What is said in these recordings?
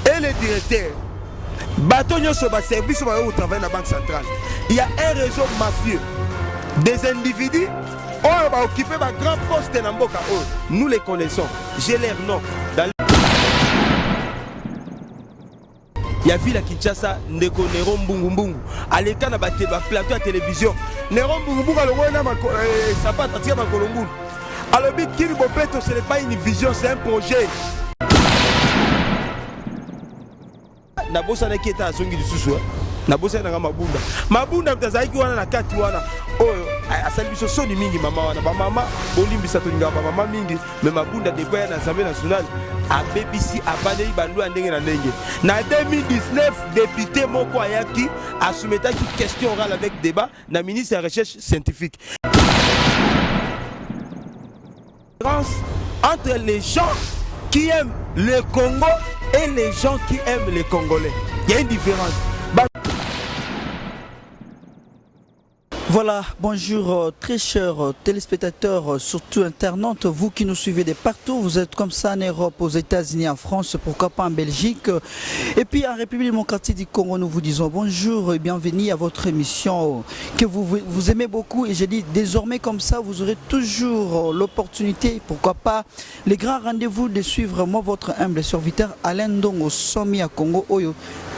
et le directeur bateau nyonso ba service au travail na banque centrale. Il y a un réseau mafieux des individus on va occuper un grand poste dans mboka. Nous les connaissons. J'ai leur nom. Il y a vu la Kinshasa ndeko Nero Mbungu Mbungu aleka na plateau à télévision Nero Mbungu Mbungu alongona sapata tia makolongulu alobi kiri bopeto ce n'est pas une vision c'est un projet. Na bosa na keta azongi lisusu na bosa na mabunda mtazaki wana na kati wana oyo asali biso soni mingi mama wana ba mama bolimbisa to ngaba mama mingi mais mabunda de boya na Assemblée nationale a BBC abandeli bandu ndenge na ndenge na 2019 député moko ayaki a soumettre une question orale avec débat na ministre de la recherche scientifique entre les gens qui aiment le Congo et les gens qui aiment les Congolais. Il y a une différence. Voilà, bonjour très chers téléspectateurs, surtout internautes, vous qui nous suivez de partout, vous êtes comme ça en Europe, aux États-Unis, en France, pourquoi pas en Belgique, et puis en République démocratique du Congo, nous vous disons bonjour et bienvenue à votre émission que vous aimez beaucoup, et je dis désormais comme ça, vous aurez toujours l'opportunité, pourquoi pas, les grands rendez-vous de suivre moi, votre humble serviteur Alain Ndongo Somi à Congo Oyo.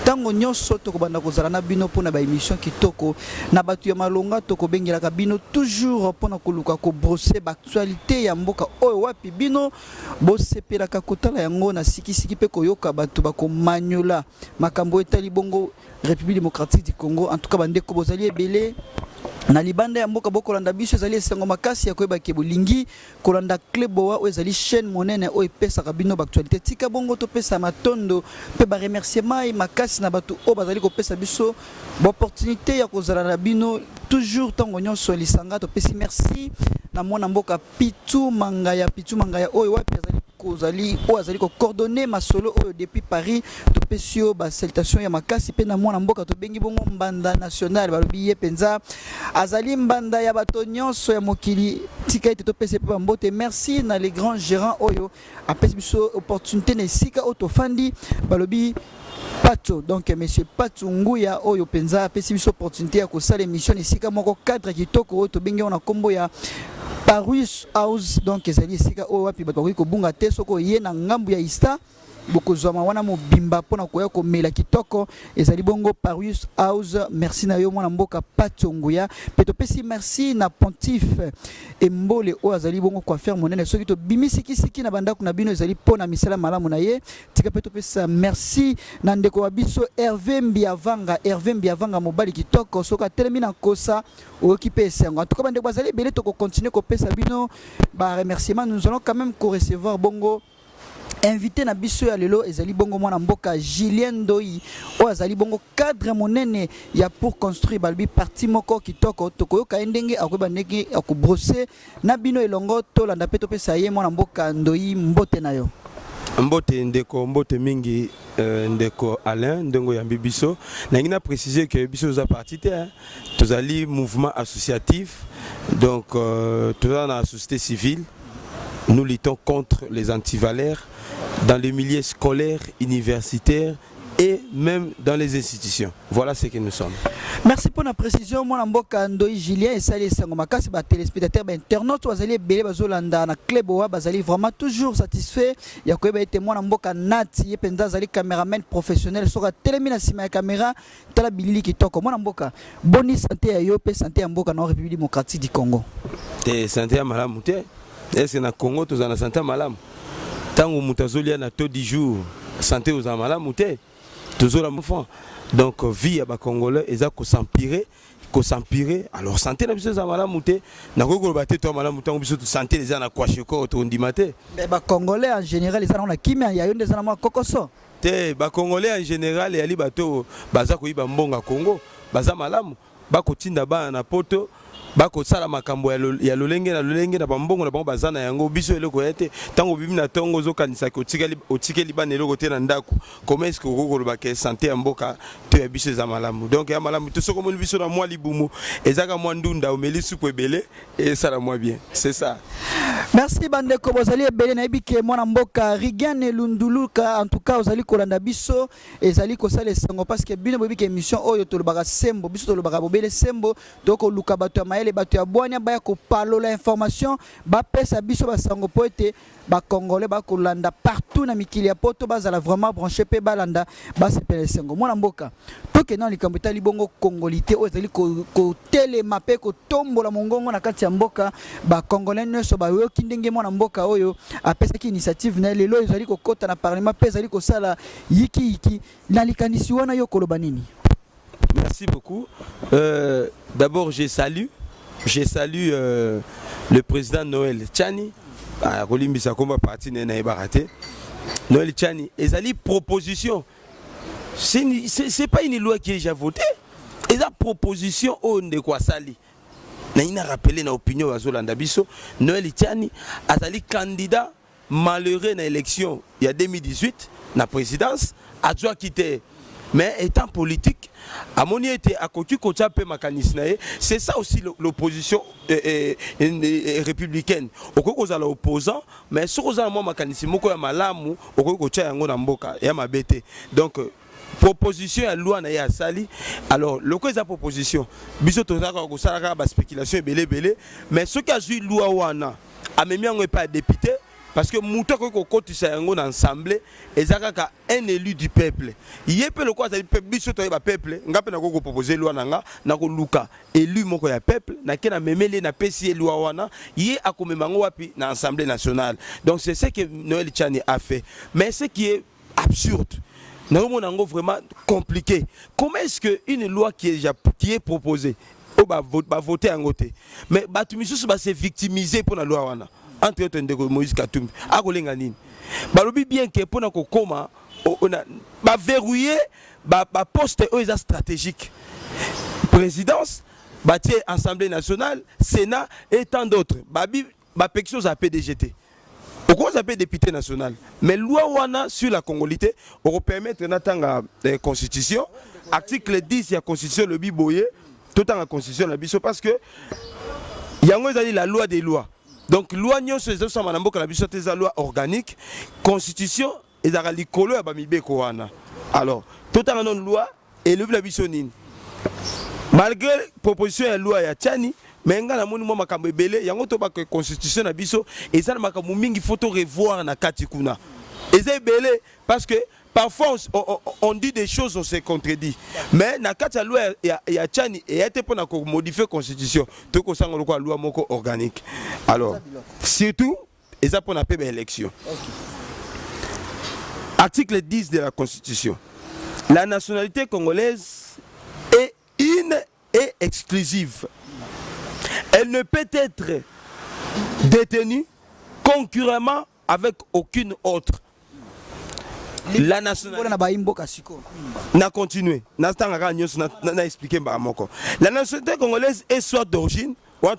Tango nyonso tokobanda kozala na bino pona ba émission kitoko na batu ya malonga tokobengela bino toujours pona koluka ko brosser ba actualité ya mboka oyo wapi bino bo sepelaka kotala yango na sikisiki pe koyoka batu bakomanyola makambo etali bongo République démocratique du Congo en tout cas bande ko bozali ebele na libanda ya mboka bokolanda biso ezali esengo makasi ya koyeba ke bolingi kolanda kleboa o ezali chaîne monene o epesaka bino actualité tika bongo to pesa matondo pe ba remerciement et makasi na batu o bazali ko pesa biso opportunité ya kozala na bino toujours tango nyonso lisanga to pesi merci na mwana mboka Pitu Mangaya oyo wapi azali kozali o azali ko coordonner masolo oyo depuis Paris to pesio ba salutation ya makasi pe na mwana mboka to bengi bongo mbanda national balobi ye penza azali mbanda ya bato nyonso ya mokili tika ete to pese pe mbote merci na les grands gérants oyo apesi biso opportunité na sika auto fandi balobi Pato, donc monsieur Pato Nguya oyo penza apesi biso opportunité ya kosala émission esika moko cadre kitoko oyo to bengi ona kombo ya Paris House, donc ezali sika oyo wapi bato ko bunga te soko ye na ngambu ya Ista bokozoma wana mobimba pona koya ko mela kitoko ezali bongo Paris House. Merci na yo mwana mboka Pato Nguya peto pesi merci na pontif Embole o azali bongo kwa faire monene soki to bimisi kisiki na bandako na bino ezali pona misala malamu na ye tika peto pesa merci na ndeko wa biso Hervé Mbiavanga mobali kitoko soka telemi na kosa okipe esengo en tout cas bande bazali belé to ko continuer ko pesa bino ba remerciement. Nous allons quand même ko recevoir bongo invité na biso ya lelo ezali bongo mwana mboka Julien Ndoi o azali bongo cadre monene ya pour construire balbi parti moko kitoko tokoyoka ndenge akoba ndenge akobrosser na bino elongo to landa peto pesa ye mwana mboka Ndoi mbote na yo mbote ndeko mbote mingi ndeko Alain ndongo ya biso na ngina préciser que biso za parti te tozali mouvement associatif donc toza na société civile. Nous luttons contre les antivaleurs dans les milieux scolaires, universitaires et même dans les institutions. Voilà ce que nous sommes. Merci pour la précision. Moi, Mboka Ndoi Julien et Salé Sangomaka, c'est téléspectateurs, internautes, Wazali Bélé Bazolanda, na Kleboa, Bazali vraiment toujours satisfait. Il y a quoi été moi Mboka Nati, et Penda Zali caméraman professionnel, sera télémina si ma caméra, tala Billy qui toque. Moi, Mboka, bonne santé à Yope, santé à Mboka, dans la République démocratique du Congo. Et santé à Malamouté. Est-ce que na Congo tous en santé malam tango mutazolia na taux 10 jours santé aux malam te toujours la enfant donc vie à ba congolais eza ko s'empirer alors santé na biso za malam te na ko baté to malam tango biso santé les na kwa cheko to ndimate mais ba congolais en général ils ont la kimia ya yonde za na kokoso te ba congolais en général ya li bato baza ko iba mbonga Congo baza malam ba kotinda ba na poto bako sala makambo ya lolenge na bambongo na bango bazana yango biso eloko yete tango bibi na tongo zo kanisa ko tikeli ba neloko te na ndako comment est-ce que ko ba ke santé ya mboka to ya biso za malamu donc ya malamu to soko moni biso na mwa libumu ezaka mwa ndunda omeli supu ebele et ça la moi bien c'est ça. Merci bande ko bozali ebele na ebike mwana mboka Rigane Lunduluka en tout cas ozali kolanda biso ezali ko sala sango parce que bino bobike émission oyo to lobaka sembo biso to lobaka bobele sembo donc luka bato ya mayele bato ya bwanya baya ko palola information ba pesa biso ba sango poete ba congolais ba kolanda partout na mikili ya poto bazala vraiment branché pe balanda ba sepele sengo mwana mboka to ke na likambo tali bongo congolité ozali ko telema pe ko tombola mongongo na kati ya mboka ba congolais nyonso ba yoki ndenge mwana mboka oyo apesaki initiative na lelo ezali ko kota na parlement pe ezali ko sala yiki na likanisi wana yo koloba nini? Merci beaucoup. D'abord, je salue le président Noël Tchani. Rolimbisa komba parti na ebaraté. Noël Tchani, ezali proposition. C'est pas une loi qui est déjà votée. Et la proposition on de quoi sali. Na ina rappelé na opinion bazolanda biso Noël Tchani azali candidat malheureux na élection il y a 2018 na présidence a dû quitter. Mais étant politique, à mon été à côté c'est ça aussi l'opposition républicaine. Au cas où vous allez opposant, mais ce que vous avez mécanisme, au cas où malamu, au cas où vous avez un mboka, et ma bête. Donc proposition à loi na ya sali. Alors le cas de la proposition, biso toza ko sala ba spéculation belé, mais ce qui a joué loi wana, a même pas député. Parce que Mouta Koti Sayango ensemble, ezaka un élu du peuple. Il y a le quoi, peuple, peuple, ngape na koko proposer loi nanga, na ko luka élu moko ya peuple, na kena memele na pesi loi wana, yé a comme mango wapi na Assemblée nationale. Donc c'est ce que Noël Tchani a fait. Mais ce qui est absurde, nous avons vraiment compliqué. Comment est-ce qu'une loi qui est proposée, va voter en côté, mais Batumisus va se victimiser pour la loi wana? Entre autres de Moïse Katumbi a kolenga nini balobi bien que pona ko koma ba verrouiller ba poste oyo stratégique présidence bâti assemblée nationale sénat et tant d'autres ba pétition za PDGT au quoi ça député national mais loi wana sur la congolité on permettre natanga constitution article 10 la constitution le biboye tout en la constitution la biso parce que yango ezali la loi des lois. Donc, loi nyonso ezo manambo la biso te loi organique, constitution ezaka likolo ya bamibeko wana. Alors, total non loi et le la biso nini. Malgré proposition ya loi ya Tchani, mais nga na moni mo makambo ebele yango to ba constitution na biso ezala makambo mingi photo revoir na kati kuna. Eza ebele parce que parfois on dit des choses, on se contredit. Mais dans la loi, il y a Tchani et il a été pour modifier la constitution. Tout ça, on a loi organique. Alors, surtout, ils ont pour une élection. Article 10 de la constitution. La nationalité congolaise est une et exclusive. Elle ne peut être détenue concurremment avec aucune autre. La nationalité n'a continué. La nationalité congolaise est soit d'origine, elle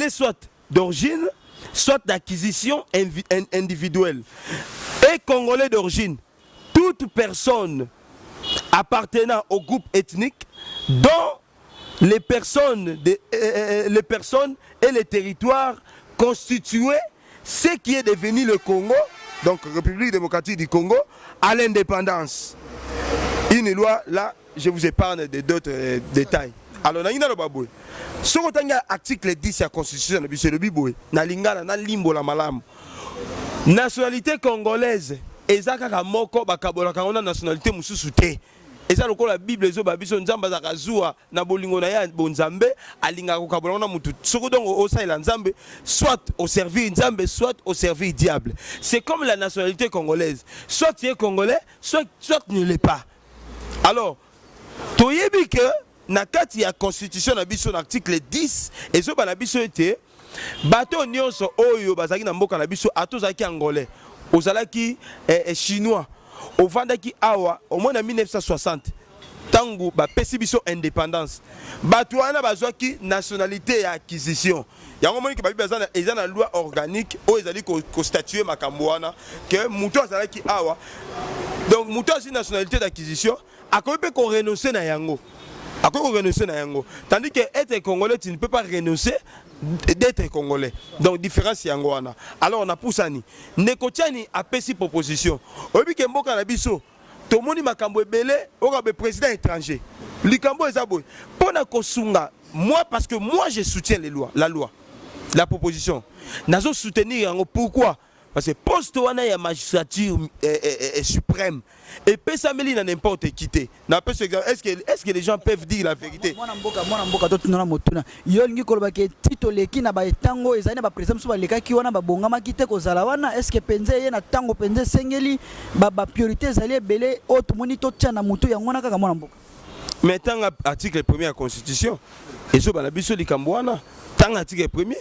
est soit d'origine, soit d'acquisition individuelle. Et congolais d'origine, toute personne appartenant au groupe ethnique dont les personnes et les territoires constitués ce qui est devenu le Congo, donc République démocratique du Congo, à l'indépendance. Une loi, là, je vous épargne d'autres détails. Alors, il y a le baboué. Si on a l'article 10 de la Constitution, c'est le biboué. Na lingala, na limbo la malam. Nationalité congolaise, ezaka moko bakabola kangona nationalité mususuté. Et ça, la Bible, les obabiso nzamba zakazua na bolingo na ya bonzambe alinga ko kabola na mutu. Soko donc au saïla nzambe, soit au servir nzambe, soit au servir diable. C'est comme la nationalité congolaise. Soit tu es congolais, soit tu ne l'es pas. Alors, toyebi que na kati ya constitution na biso na article 10 et zo ba na biso été bato nyonso oyo bazaki na mboka na biso atozaki angolais, ozalaki chinois. Au Vandaki Awa, au moins en 1960, tangu bapesi biso indépendance bato wana bazwaki nationalité ya acquisition yango moni ke babi eza na loi organique oyo ezali kostatuer makambo wana ke moto azalaki awa donc moto azwi nationalité d'acquisition akoki mpe korenoncer na yango tandis que être congolais tu ne peux pas renoncer d'être congolais donc différence yango wana alors on a poussani Nekotiani a pesi proposition obi ke mboka na biso tomoni makambo ebele oka be président étranger likambo eza boy pona kosunga moi parce que moi je soutiens la proposition nazo soutenir yango pourquoi parce que poste wana ya magistrature suprême et pesameli na n'importe qui te na est-ce que les gens peuvent dire la vérité mwana mboka to tunona motuna yo lingi koloba ke tito leki na ba etango ezali na ba président so ba lekaki wana ba bongama kite kozala wana est-ce que penze ye na tango penze sengeli ba priorité ezali ebele o tumoni to tia na mutu yango na kaka mwana mboka mais tant article 1er la constitution ezo bana biso likambo wana tant article 1er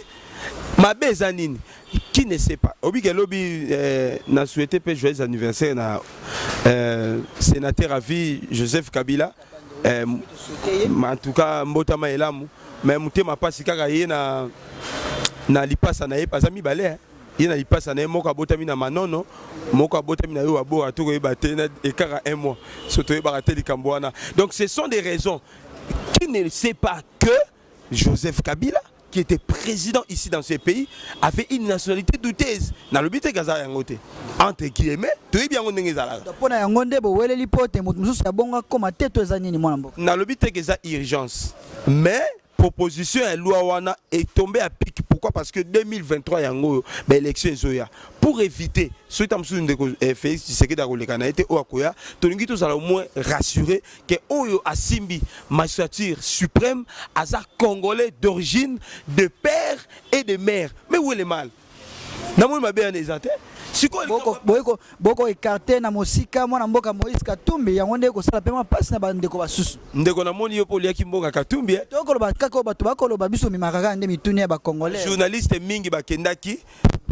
mabe ezanini qui ne sait pas obi ke lobi na souhaité pe joyeux anniversaire na sénateur à vie Joseph Kabila en tout cas mbotama elamu mais mutema pasi kaka ye na lipasa na ye pasami balé ye na lipasa na ye moko abotami na manono moko abotami na yo abo atoko ebate na ekara 1 mois surtout ebaraté likambo wana donc ce sont des raisons qui ne sait pas que Joseph Kabila qui était président ici dans ce pays, avait une nationalité douteuse. Dans le but de Gaza Yangote. Entre guillemets, tu es bien en Ningezala. Dans le but de Gaza urgence. Mais proposition à loi wana est tombée à pic. Pourquoi? Parce que 2023 yango élection zoya pour éviter ce que Félix Tshisekedi a été au Akoya, Toningi tous au moins rassurer que Oyo Asimbi magistrature suprême azar congolais d'origine, de père et de mère. Mais où est le mal? Namoui m'a bien exaté. Boko écarté na mosika mwana mboka Moïse Katumbi yango ndeko sala pema passe na bandeko basusu ndeko na moni yo poliaki mboka Katumbi toko loba kako bato bakoloba biso mimakaka nde mituni ya ba congolais journaliste mingi bakendaki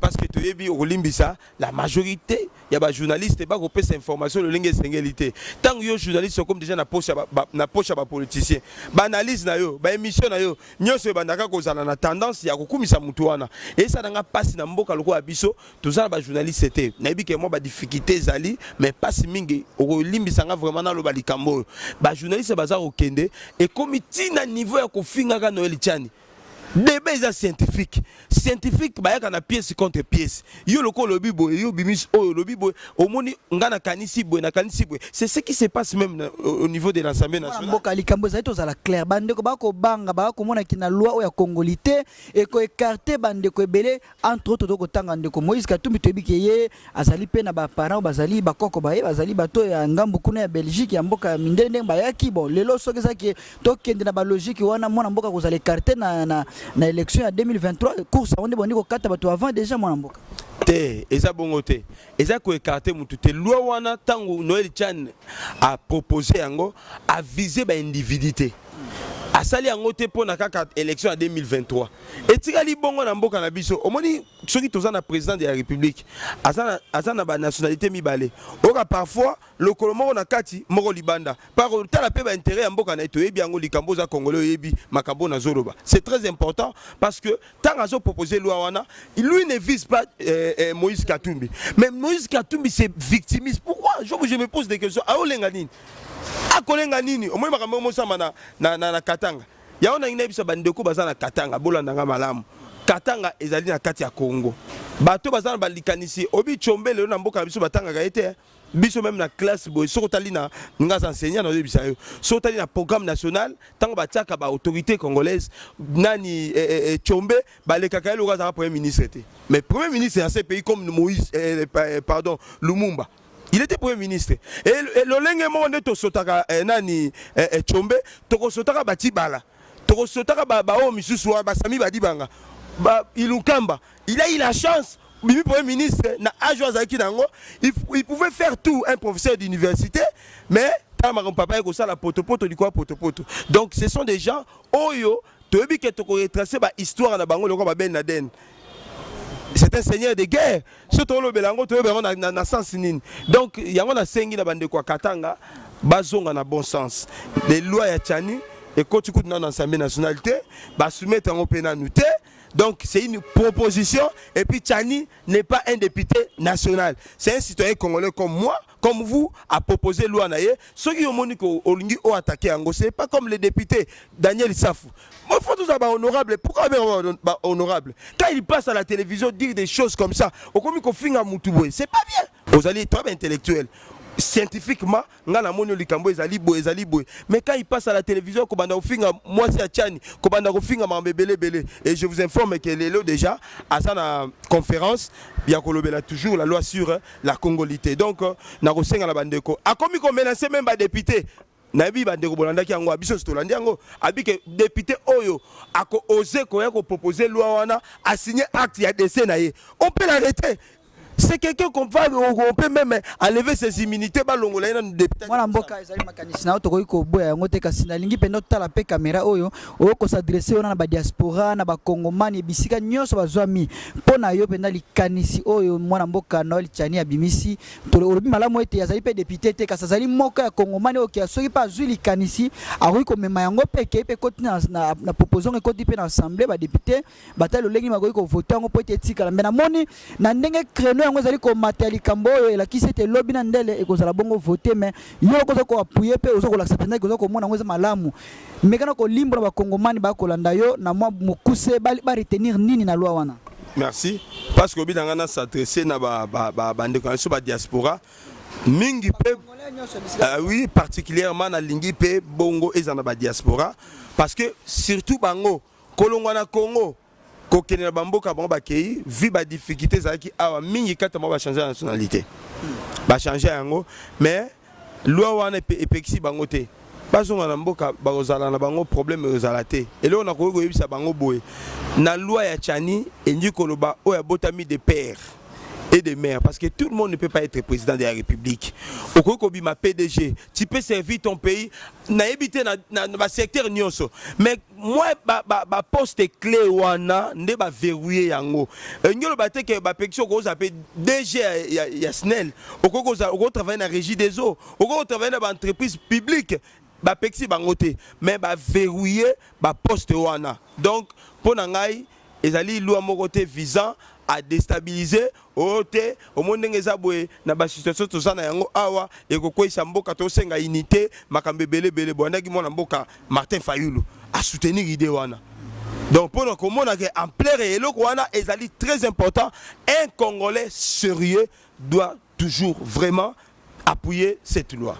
parce que tu yebi okolimbisa la majorité ya ba journaliste ba kopesa information le lingue sengélité tant yo journaliste comme déjà na poche ba politicien ba analyse na yo ba émission na yo nyonso bandaka kozala na tendance ya kokumisa mutu wana et ça nanga passe na mboka loko ya biso tozala ba journaliste c'était nayebi ke moi ba difficulté zali mais passe mingi okolimbisa nga vraiment na lo ba likambo ba journaliste baza okende et comme tina niveau ya kofinga ka Noël Tchani débat est scientifique bayaka na pièce contre pièce yo loko lobi boy yo bimis o lobi boy omoni ngana kanisi boy na kanisi boy c'est ce qui se passe même au niveau de l'Assemblée nationale mboka likambo za to za la clair bandeko bako banga bako mona kina loi o ya congolité et ko écarter bandeko ebele entre autres to tanga ndeko Moïse Katumbi to biki ye azali pe na ba parents bazali bakoko baye bazali bato ya ngambu kuna ya Belgique ya mboka mindende bayaki bon lelo soki za ki to kende na ba logique wana mona mboka ko za écarter na élection en 2023 course on est bon ko kata bato avant déjà mwana mboka te eza bongo te eza ko écarter mutu te loi wana tango Noël Tchani a proposé yango a viser ba individualité asali yango te pona kaka élection en 2023 etikali bongo na mboka na biso omoni soki toza na président de la République azana ba nationalité mibale oka parfois le kolomo na kati moko libanda par tala pe ba intérêt ya mboka na to yebi yango likambo za congolais yebi makambo na zoloba c'est très important parce que tant azo proposer loi wana lui ne vise pas Moïse Katumbi mais Moïse Katumbi c'est victimiste pourquoi je me pose des questions a olenga nini akolenga nini omoi makambo mosama na Katanga yaona ina biso bandeko baza na Katanga bolanda malamu Katanga ezali na kati ya Congo bato baza na balikanisi obi chombe lelo na mboka biso batanga ka ete biso même na classe boy sokotali na ngaza enseignant na bisa yo sokotali na programme national tango batiaka ba autorité congolaise nani chombe balekaka lo ngaza premier ministre te mais premier ministre dans ces pays comme Moïse Lumumba il était premier ministre et l'olenge monde to sotaka nani chombe to sotaka batibala to sotaka ba o misusu ba sami badibanga ba ilukamba il a eu la chance Bibi premier ministre na ajwa zaki nango il pouvait faire tout un professeur d'université mais tamaron papa ko sala potopoto di quoi potopoto donc ce sont des gens oyo to bi ke to ko retracer ba histoire na bango loko ba Ben Laden. C'est un seigneur de guerre. Ce tolo belango to belango na sens nini. Donc yango na sengi na bande kwa Katanga bazonga na bon sens les lois ya Tchani et quand tu écoutes dans l'Assemblée nationale bah soumettre en pénalité. Donc c'est une proposition et puis Tchani n'est pas un député national. C'est un citoyen congolais comme moi, comme vous, à proposer loi naie. Ceux qui ont monique au lingi ont attaqué Ango, c'est pas comme les députés Daniel Safou. Moi, il faut tout ça honorable. Pourquoi honorable? Quand il passe à la télévision dire des choses comme ça, au commis qu'on finit à Moutouboé, c'est pas bien. Vous allez être intellectuel. Scientifiquement, mais quand il passe à la télévision, moi c'est Tchani, et je vous informe que Lélo déjà à sa conférence, il y a toujours la loi sur la congolité. Donc, na rosenga la bandeko. A commis qu'on menace même pas député. Nabi bandeko bolanda ki yango abiso stolandi yango abike député oyo ako oser ko proposer loi wana a signer acte ya décès na ye. On peut l'arrêter. C'est quelqu'un qu'on peut même enlever ses immunités. Moi, mboka ezali makanisi na oto ko boya yango te kasi na lingi pendo tala pe caméra oyo ko s'adresser na ba diaspora na ba kongomani bisika nyonso bazwami pona yo penda likanisi oyo mwana mboka na Tchani abimisi to olobi malamu ete yazali pe député te kasi azali moka ya kongomani oki asoki pa zwi likanisi akoki ko mema yango pe ke pe koti na proposition e koti pe na assemblée ba député batalo lengi makoki ko voter yango po ete etikala mais na moni na ndenge créneau yango ezali ko matali kambo oyo elakisi ete lobi na ndele ekozala bongo voter mais yo koza ko appuyer pe ozo ko l'accepter koza ko mona ngo malamu mekana ko limbo na bakongomani ba kolanda yo na mwa mukuse ba retenir nini na loi wana. Merci parce que bidanga na s'adresser na bande ko so ba diaspora mingi pe oui particulièrement na lingi pe bongo ezana ba diaspora parce que surtout bango kolongwa na Congo ko kenela bamboka bango bakei vi ba difficulté za ki awa mingi kata mo ba changer la nationalité ba changer yango mais loi wana epekisi bango te bazonga na mboka bazala na bango problème ezala te et là on a ko yebisa bango boye na loi ya Tchani endi koloba oya botami de père et de mère parce que tout le monde ne peut pas être président de la République. Au Kokobi ma PDG, tu peux servir ton pays na éviter na secteur nyonso. Mais moi ba poste clé wana ne ba verrouiller yango. Ngolo baté que ba pection ko s'appelle DG ya SNEL. Au Koko travailler na régie des eaux. Au Koko travailler na entreprise publique. Ba pexi bangote mais ba verrouiller ba poste wana. Donc pour nangai ezali loi mokote visant à déstabiliser au monde ngezabwe na ba situation to sana yango awa ekokwisa mboka to senga unité makambe bele bondaki mona mboka Martin Fayulu a soutenir idée wana. Donc pour nous comprendre que en plein et eloko wana ezali très important, un Congolais sérieux doit toujours vraiment appuyer cette loi.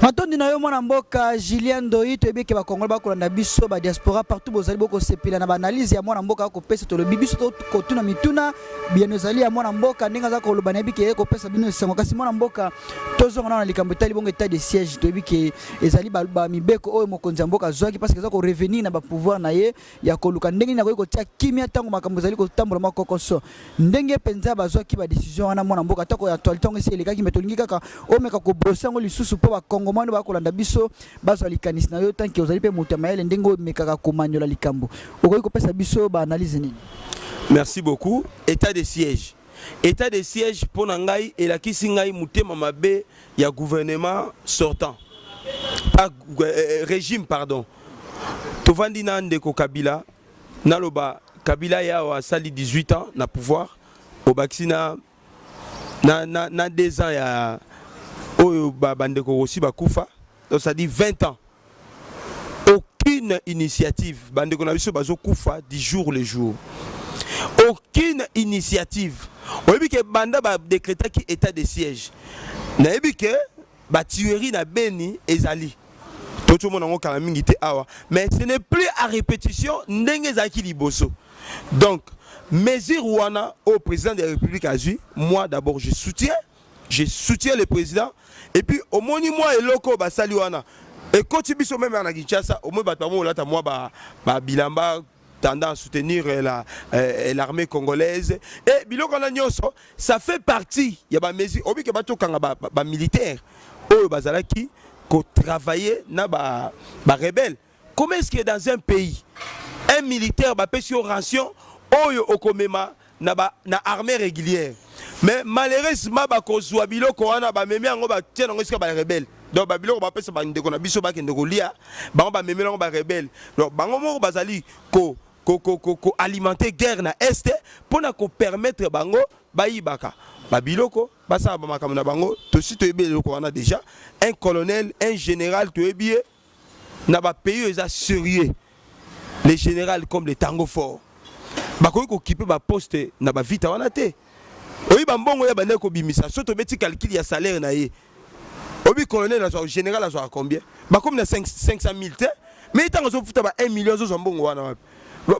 Matondi na yo mwana mboka Julien Ndoi to ebeke ba Congolais ba kolanda biso ba diaspora partout bozali boko sepela na ba analyse ya mwana mboka ko pesa to le bibiso to kotuna mituna bien ezali ya mwana mboka ndinga za ko loba na ebike ko pesa bino sengo kasi mwana mboka tozo na likambo tali bongo état de siège to ebike ezali ba mibeko oyo mokonzi mboka zwaki parce que za ko revenir na ba pouvoir na ye ya ko luka ndenge na ko tia kimia tango makambo ezali ko tambola makokoso ndenge penza ba zwaki ba décision wana mwana mboka tako ya actualité ngo esi elekaki metolingi kaka o meka ko brosango lisusu po ba Congo mwana ba kolanda biso bazo likanisi na yo tanki ozali pe moto mayele ndengo mekaka komanyola likambo okoki kopesa biso ba analyse nini. Merci beaucoup. État de siège pour nangai et la kisingai mutema mabe ya gouvernement sortant pas régime pardon tovandi na ndeko Kabila naloba Kabila ya wa sali 18 ans na pouvoir au Baxina na 2 ans ya oyo bandeko aussi bakufa donc ça dit 20 ans aucune initiative bandeko na biso bazo kufa du jour le jour aucune initiative oyebi ke banda ba décréter ki état de siège na yebi ke ba tuerie na Beni ezali tout le monde ngo kala mingi te awa mais ce n'est plus à répétition ndenge zaki liboso donc mesure wana au président de la République a dit moi d'abord je soutiens le président et puis au moni moi eloko basali wana et quand tu biso même na Kinshasa au moins batamo lata moi ba bilamba tendant à soutenir l'armée congolaise et biloko na nyonso ça fait partie ya ba mesure obi ke bato kanga ba militaire oyo bazalaki ko travailler na ba rebelle. Comment est-ce que dans un pays un militaire ba pesi ration oyo okomema na armée régulière mais malheureusement ba kozwa biloko wana ba memi yango ba tiena ngo esika ba rebelle donc babiloko bapesa bandeko na biso bakende kolia bango bamemelango barebele donc bango moko bazali ko alimenter guerre na este mpona kopermettre bango bayibaka babiloko basala bamakambo na bango tosi toyebi eloko wana déjà un colonel un général toyebi ye na bapays eza sérieux les générales comme les tango fort bakoki kokipe baposte na bavita wana te oyiba mbongo ya bande kobimisa so tobeti calcul ya salaire na ye obi colonel azwa général azwa combien bakomi na 500 000 te mais ntango azofuta ba 1 million zozwa mbongo wana wapi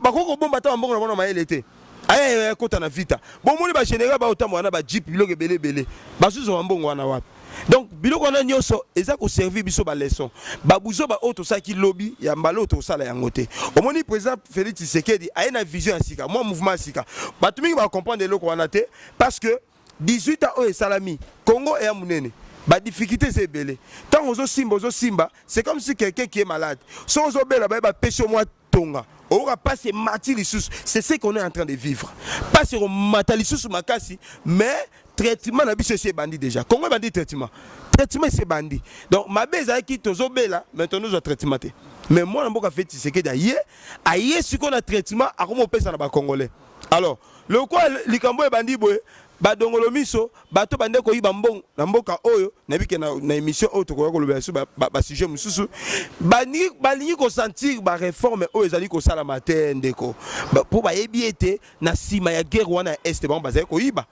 bakoki kobomba ta mbongo na bona mayele te aya kota na vita bomoni ba général baotambo wana ba jeep biloko ebele bazozwa mbongo wana wapi donc biloko wana nyonso eza koservi biso baleson babuzo baoyo tosalaki lobi ya mbala oyo tosala yango te omoni président Félix Tshisekedi aye na vision ya sika mwa mouvement ya sika bato mingi bakomprendre eloko wana te parce que 18 ans oyo esalami Congo eya monene badifficulté eza ebele ntango ozosimba c'est comme si quelqu'un qui est malade so ozobela baye bapesi mwa tonga oka passe mati lisusu c'est ce qu'on est en train de vivre passe mata lisusu makasi mais traitement na biso c'est bandit déjà Congo bandit traitement c'est bandit donc ma beza qui tozobela maintenant nous traitement te mais moi na mboka fait Tshisekedi aye siko na traitement akomo pesa na ba congolais alors le quoi likambo e bandit boye badongolo miso bato bande ko yiba mbongo na mboka oyo na bike na émission oyo tokoya kolobela su ba sujet mususu balingi ko sentir ba réforme oyo ezali ko sala matin ndeko pour ba yebiete na sima ya guerre wana est ba bazali ko yiba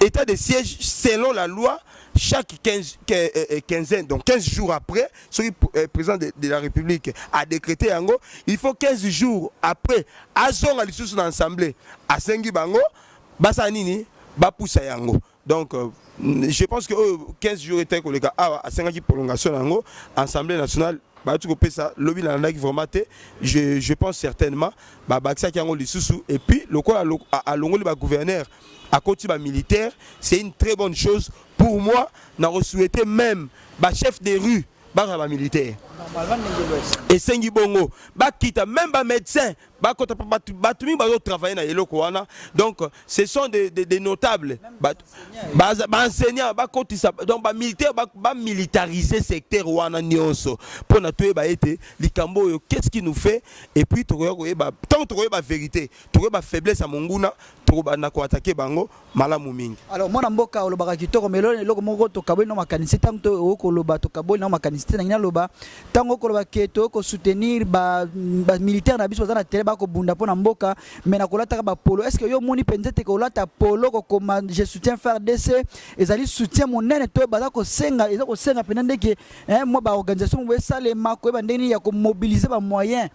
état de siège selon la loi chaque 15 donc 15 jours après celui président de la République a décrété yango il faut 15 jours après azonga lisusu na assemblée asengi bango basa nini bapusa yango donc je pense que 15 jours était que les gars à 5 prolongation yango assemblée nationale batu ko pesa lobby na ndaki vraiment te je pense certainement ba bakisa yango lisusu et puis le quoi à longoli ba gouverneur à côté ba militaire c'est une très bonne chose pour moi n'a souhaité même ba chef de rue ba militaire et sengi bongo ba kita même ba médecin ba kota batu mi ba travailler na eloko wana donc ce sont des notables ba enseignants ba kotisa donc ba militaire ba militariser secteur wana nyonso pour na toye ba été likambo yo qu'est-ce qui nous fait et puis tokoya ba tant tokoya ba vérité tokoya ba faiblesse à monguna tokoba na ko attaquer bango malamu mingi alors mwana mboka olobaka kitoko melone eloko moko tokaboli na makanisi tanto okoloba tokaboli na makanisi na ngina loba tango koloba keto ko soutenir ba militaire na biso na tele ba ko bunda pona mboka mais na kolata ba polo est-ce que yo moni penzete ko lata polo ko comme je soutiens FARDC ezali soutien monene to ba ko senga eza ko senga penande ke moi ba organisation bo salema ko ba ndeni ya ko mobiliser ba moyens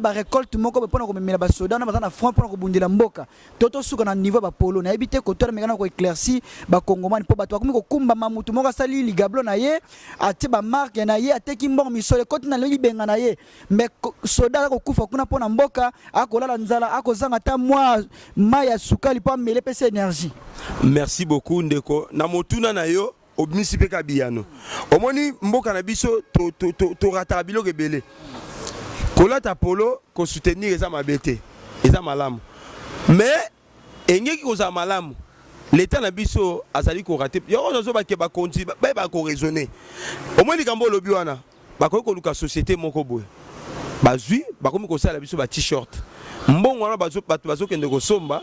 ba récolte moko pona ko memela ba soda na bazana front pona ko bundela mboka toto suka na niveau ba polo na ebite ko to mekana ko éclairci ba kongomani po bato ko kumba mamutu moko sali ligablo na ye ati ba marque na ye ateki mbongo misole koti na libenga na ye mais soda ko kufa kuna pona mboka akolala nzala akozanga ta moi maya sukali po mele pese énergie. Merci beaucoup ndeko na motuna na yo obimisi pe kabiyano omoni mboka na biso to rata biloko ebele kolata polo ko soutenir eza mabete eza malamu mais engeki koza malamu l'état na biso azali ko rater yo ozo ba ke ba konti ba ko raisonner omoni likambo lobi wana ba ko luka société moko boye bazui bakomi kosala biso ba t-shirt mbongo wana bato bazokende kosomba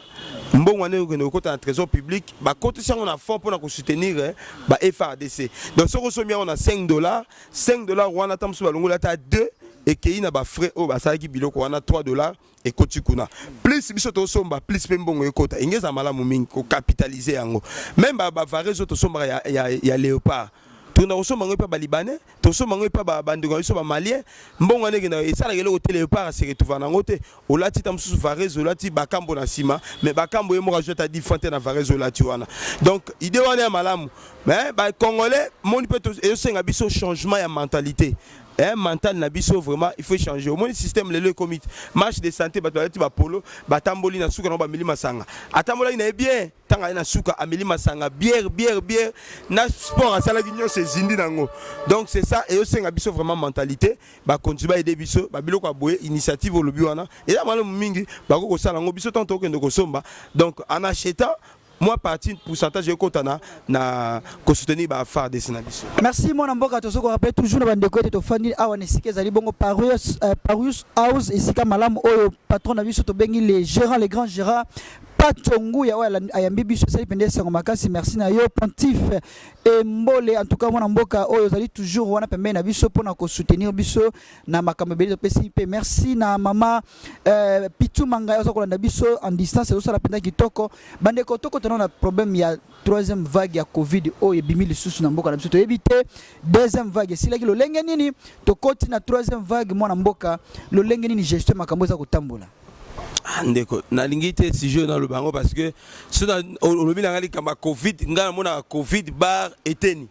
mbongo wana okende kokota na trésor public bakotisa yango na fond mpona kosoutenir ba FARDC donc soko osomi yango na $5 wana ata mosusu balongola ata 2 ekei na bafrais oyo basalaki biloko wana $3 ekoti kuna plus biso tosomba plus mpe mbongo ekota engeza malamu mingi kokapitalize yango même bavarezo tosombaka ya léopard tona kosomba ngo pa ba libanais tosomba ngo pa ba ndeko biso ba malien mbongo ndenge na esala keloko tele pa se retrouver na ngote olati ta mususu varezo olati bakambo na sima mais bakambo ye mo rajouter 10 francs na varezo olati wana donc idée wana ya malamu mais ba congolais moni peut esenga biso changement ya mentalité mental na biso vraiment il faut changer au moins le système le comité marche de santé bato ba polo batamboli na suka na ba milima sanga atambola ina bien tanga na suka amilima sanga bière na sport asala kinyo se zindi nango donc c'est ça et osenga biso vraiment mentalité ba continuer aider biso ba biloko aboye initiative olobi wana et là malamu mingi ba ko sala ngo biso tanto okende ko somba donc en achetant moi partie pourcentage ekotana na ko soutenir ba phare de Sinabiso. Merci mon amboka to soko rappelle toujours na bandeko to fani awa nesike zali bongo Parius House esika malamu oyo patron na biso to bengi les gérants les grands gérants Patongu ya wala ayambi biso sali pende sango makasi merci na yo Pontif et Mbole en tout cas mon amboka oyo zali toujours wana pembe na biso pona ko soutenir biso na makambo beli to PCP merci na mama Pitu Manga yo ko landa biso en distance yo sala penda kitoko bandeko toko tona na problème ya troisième vague ya Covid oyo bimi lisusu na mboka na biso to éviter deuxième vague sila ki lo lenge nini to koti na troisième vague mon amboka lo lenge nini gestion makambo za kotambola. Ndeko nalingi te sujet dans le bango parce que ce olobi na ngali kama Covid ngana mona Covid bar eteni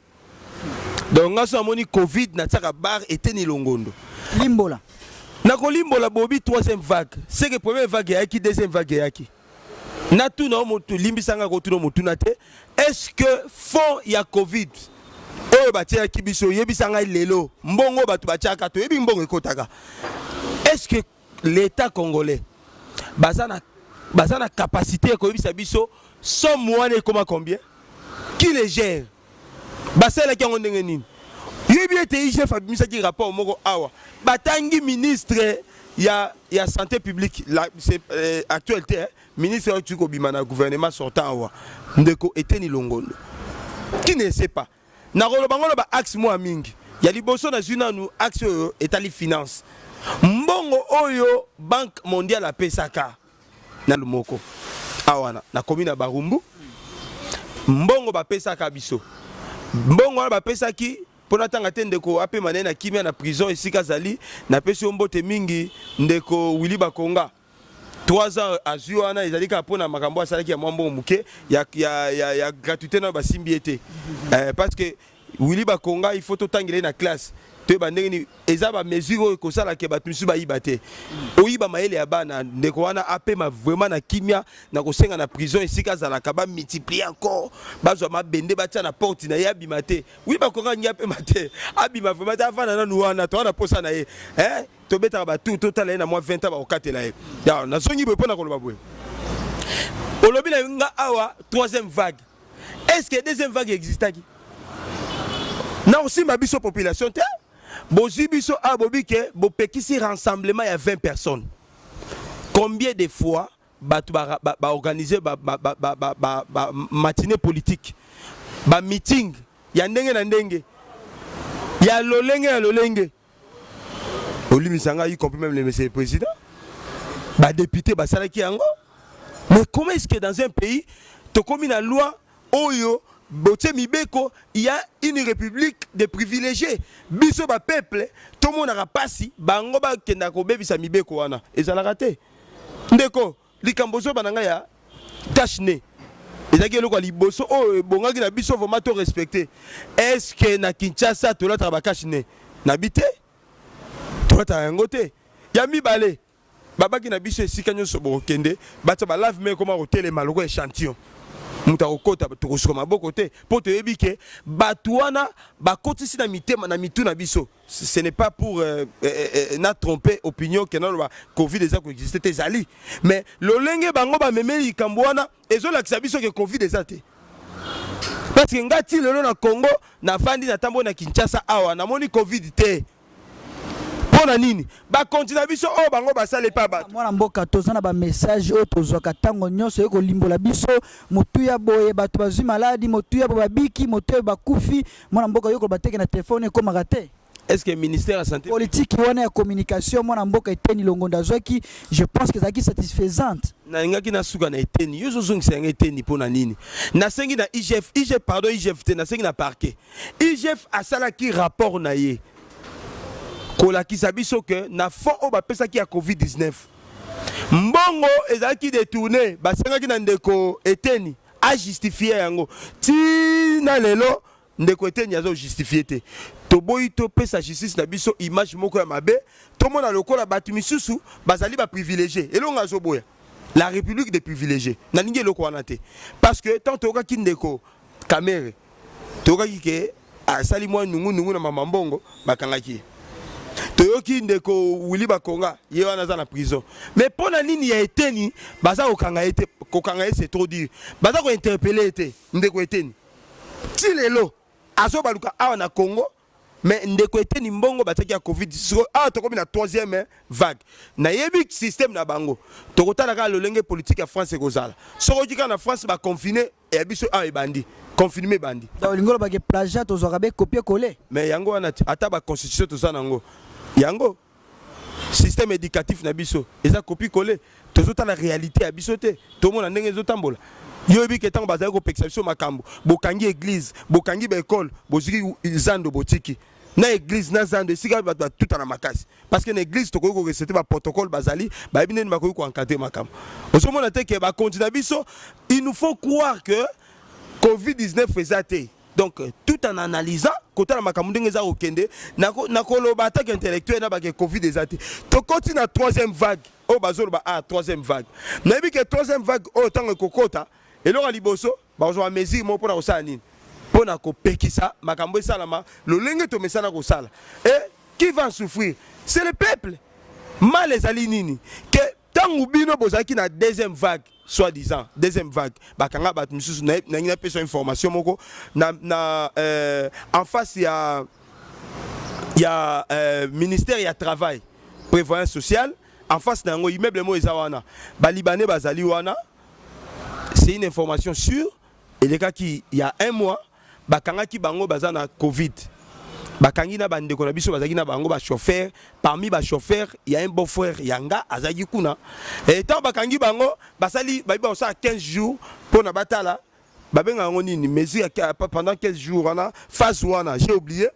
donc ngaso moni Covid na tsaka bar eteni longondo limbola na ko limbola bobi troisième vague c'est que première vague yaki deuxième vague yaki na tout na motu limbisanga ko tout no motu na te est-ce que fond ya Covid oyo batia kibiso yebisanga lelo mbongo batu bachaka to yebi mbongo ekotaka est-ce que l'état congolais bazana capacité ko yebisa biso son moine comment combien qui les gère basela ki ngondenge nini yebi ete IGF abimisa ki rapport moko awa batangi ministre ya santé publique la c'est actualité ministre tu ko bimana gouvernement sortant awa ndeko eteni longondo qui ne sait pas na rolobango ba axe mo mingi ya liboso na juna nu axe etali finance mbongo oyo banque mondiale a pesaka na lumoko awana na commune Barumbu mbongo ba pesaka biso mbongo ba pesaki pona tanga te ndeko ape manene na kimia na prison esika zali na pesi mbote mingi ndeko Willy Bakonga 3 ans azui wana ezalika pona makambo asalaki ya mwambo muke ya gratuité na basimbi ete parce que Willy Bakonga il faut totangile na classe te bandeni ezaba mesure ko sala ke batusu ba yibate oyiba maele ya bana ndeko wana apema vraiment na kimia na ko senga na prison esika zala ka ba multiplier encore bazwa mabende batia na porte na ya bimate Willy Bakonga nyape mate abima vraiment ta fana na nuana to na posa na ye to beta ba tout total na moi 20 ans ba okatela ye ya na songi be pona ko lo babwe olobi na nga awa troisième vague est-ce que deuxième vague existaki na aussi ma biso population te Bozibiso a bobike bo pekisi rassemblement ya 20 personnes. Combien de fois ba organiser ba matinée politique, ba meeting ya ndenge na ndenge. Ya lolenge. Olimisanga y compris même le monsieur président. Ba député ba salaki yango. Mais comment est-ce que dans un pays to comme une loi oyo Boté Mibeko, il y a une république de privilégiés. Biso ba peuple, tout le monde a passé, bango ba kenda ko bebisa Mibeko wana. Et ça l'a raté. Ndeko, likamboso bananga ya tachne. Et ça qui est liboso, oh bonga ki na biso vraiment to respecter. Est-ce que na Kinshasa to la trabakashne? Nabité? To ta ngote. Ya mibale. Baba ki na biso esika nyoso bo kende, bato ba lave me comment hotel maloko échantillon. Mutakokota tukosoma maboko te pour te yebike batwana bakotisi na mitema na mitu na biso ce n'est pas pour na tromper opinion que non ba Covid déjà ko exister te zali mais lolenge bango ba memeli kambwana ezola kisabiso ke Covid déjà te parce que ngati lelo na Congo na fandi na tambo na Kinshasa awa na moni Covid te pona nini ba continue biso o bango basale pa ba mwana mboka tozana ba message o tozwaka tango nyonso eko limbola biso motu ya boye bato bazwi maladi motu ya babiki motu ya bakufi mwana mboka yoko bateke na telefone ko magate. Est-ce que le ministère de la Santé politique wana ya communication mwana mboka eteni longonda zwaki je pense que ça qui satisfaisante na ngaki na suka na eteni yozo zongisa nga eteni pona nini na sengi na IGF pardon IGF te na sengi na parquet IGF asala ki rapport na ye kolakisa biso que na fond o ba pesa ki ya Covid-19 mbongo ezaki détourné basengaki na ndeko eteni a justifier yango ti na lelo ndeko eteni azo justifier te to boyi to pesa justice na biso image moko ya mabe to mona lokola batu misusu bazali ba privilégié elonga zo boya la république des privilégiés na ninge loko wana te parce que tant to ka ki ndeko kamere to ka ki ke asali mwa nungu na mama mbongo bakangaki toyoki ndeko Willy Bakonga ye wana za na prison mais pona nini ya eteni baza okanga ete kokanga c'est trop dur baza ko interpeller été ndeko eteni ti lelo azo baluka awa na Congo mais ndeko eteni mbongo bataki ya Covid awa tokomi na troisième vague na yebi système na bango tokotala ka lolenge politique ya France ekozala soko kika na France ba confiner et biso awa ebandi confirmer bandi donc lingolo ba ke plagiat tozwaka be copier coller mais yango wana ata ba constitution toza nango yango système éducatif na biso eza copie coller tozota la réalité ya biso te to mona ndenge ezotambola yobi ke tango bazali ko pekisa biso makambo bokangi église bokangi ba école boziki zando botiki na église na zando esika bato tout na makasi parce que na église to ko reciter ba protocole bazali ba ebineni ba ko encadrer makambo osomona te ke ba continue biso il nous faut croire que Covid-19 faisait donc tout en analysant côté la makambo ndenge za okende na koloba attaque intellectuelle na ba ke Covid ezate to continue na troisième vague o bazolo ba troisième vague na bi ke troisième vague o tango kokota eloko liboso ba zo mesure mo pona osala nini pona ko pekisa makambo esalama lolenge to mesana ko sala et qui va souffrir c'est le peuple mal ezali nini que tango bino bozaki na deuxième vague soi-disant deuxième vague bakanga bat misusu na ngina pesa information moko na en face il y a ministère ya travail prévoyance sociale en face na ngo immeuble mo ezawana ba libanais bazali wana c'est une information sûre et les cas qui il y a un mois bakanga ki bango bazana Covid bakangi na bandeko na biso bazaki na bango ba chauffeur parmi ba chauffeur il y a un beau frère yanga azaki kuna et tant bakangi bango basali ba ba ça 15 jours pour na batala babenga ngo nini mesure pendant 15 jours wana phase wana j'ai oublié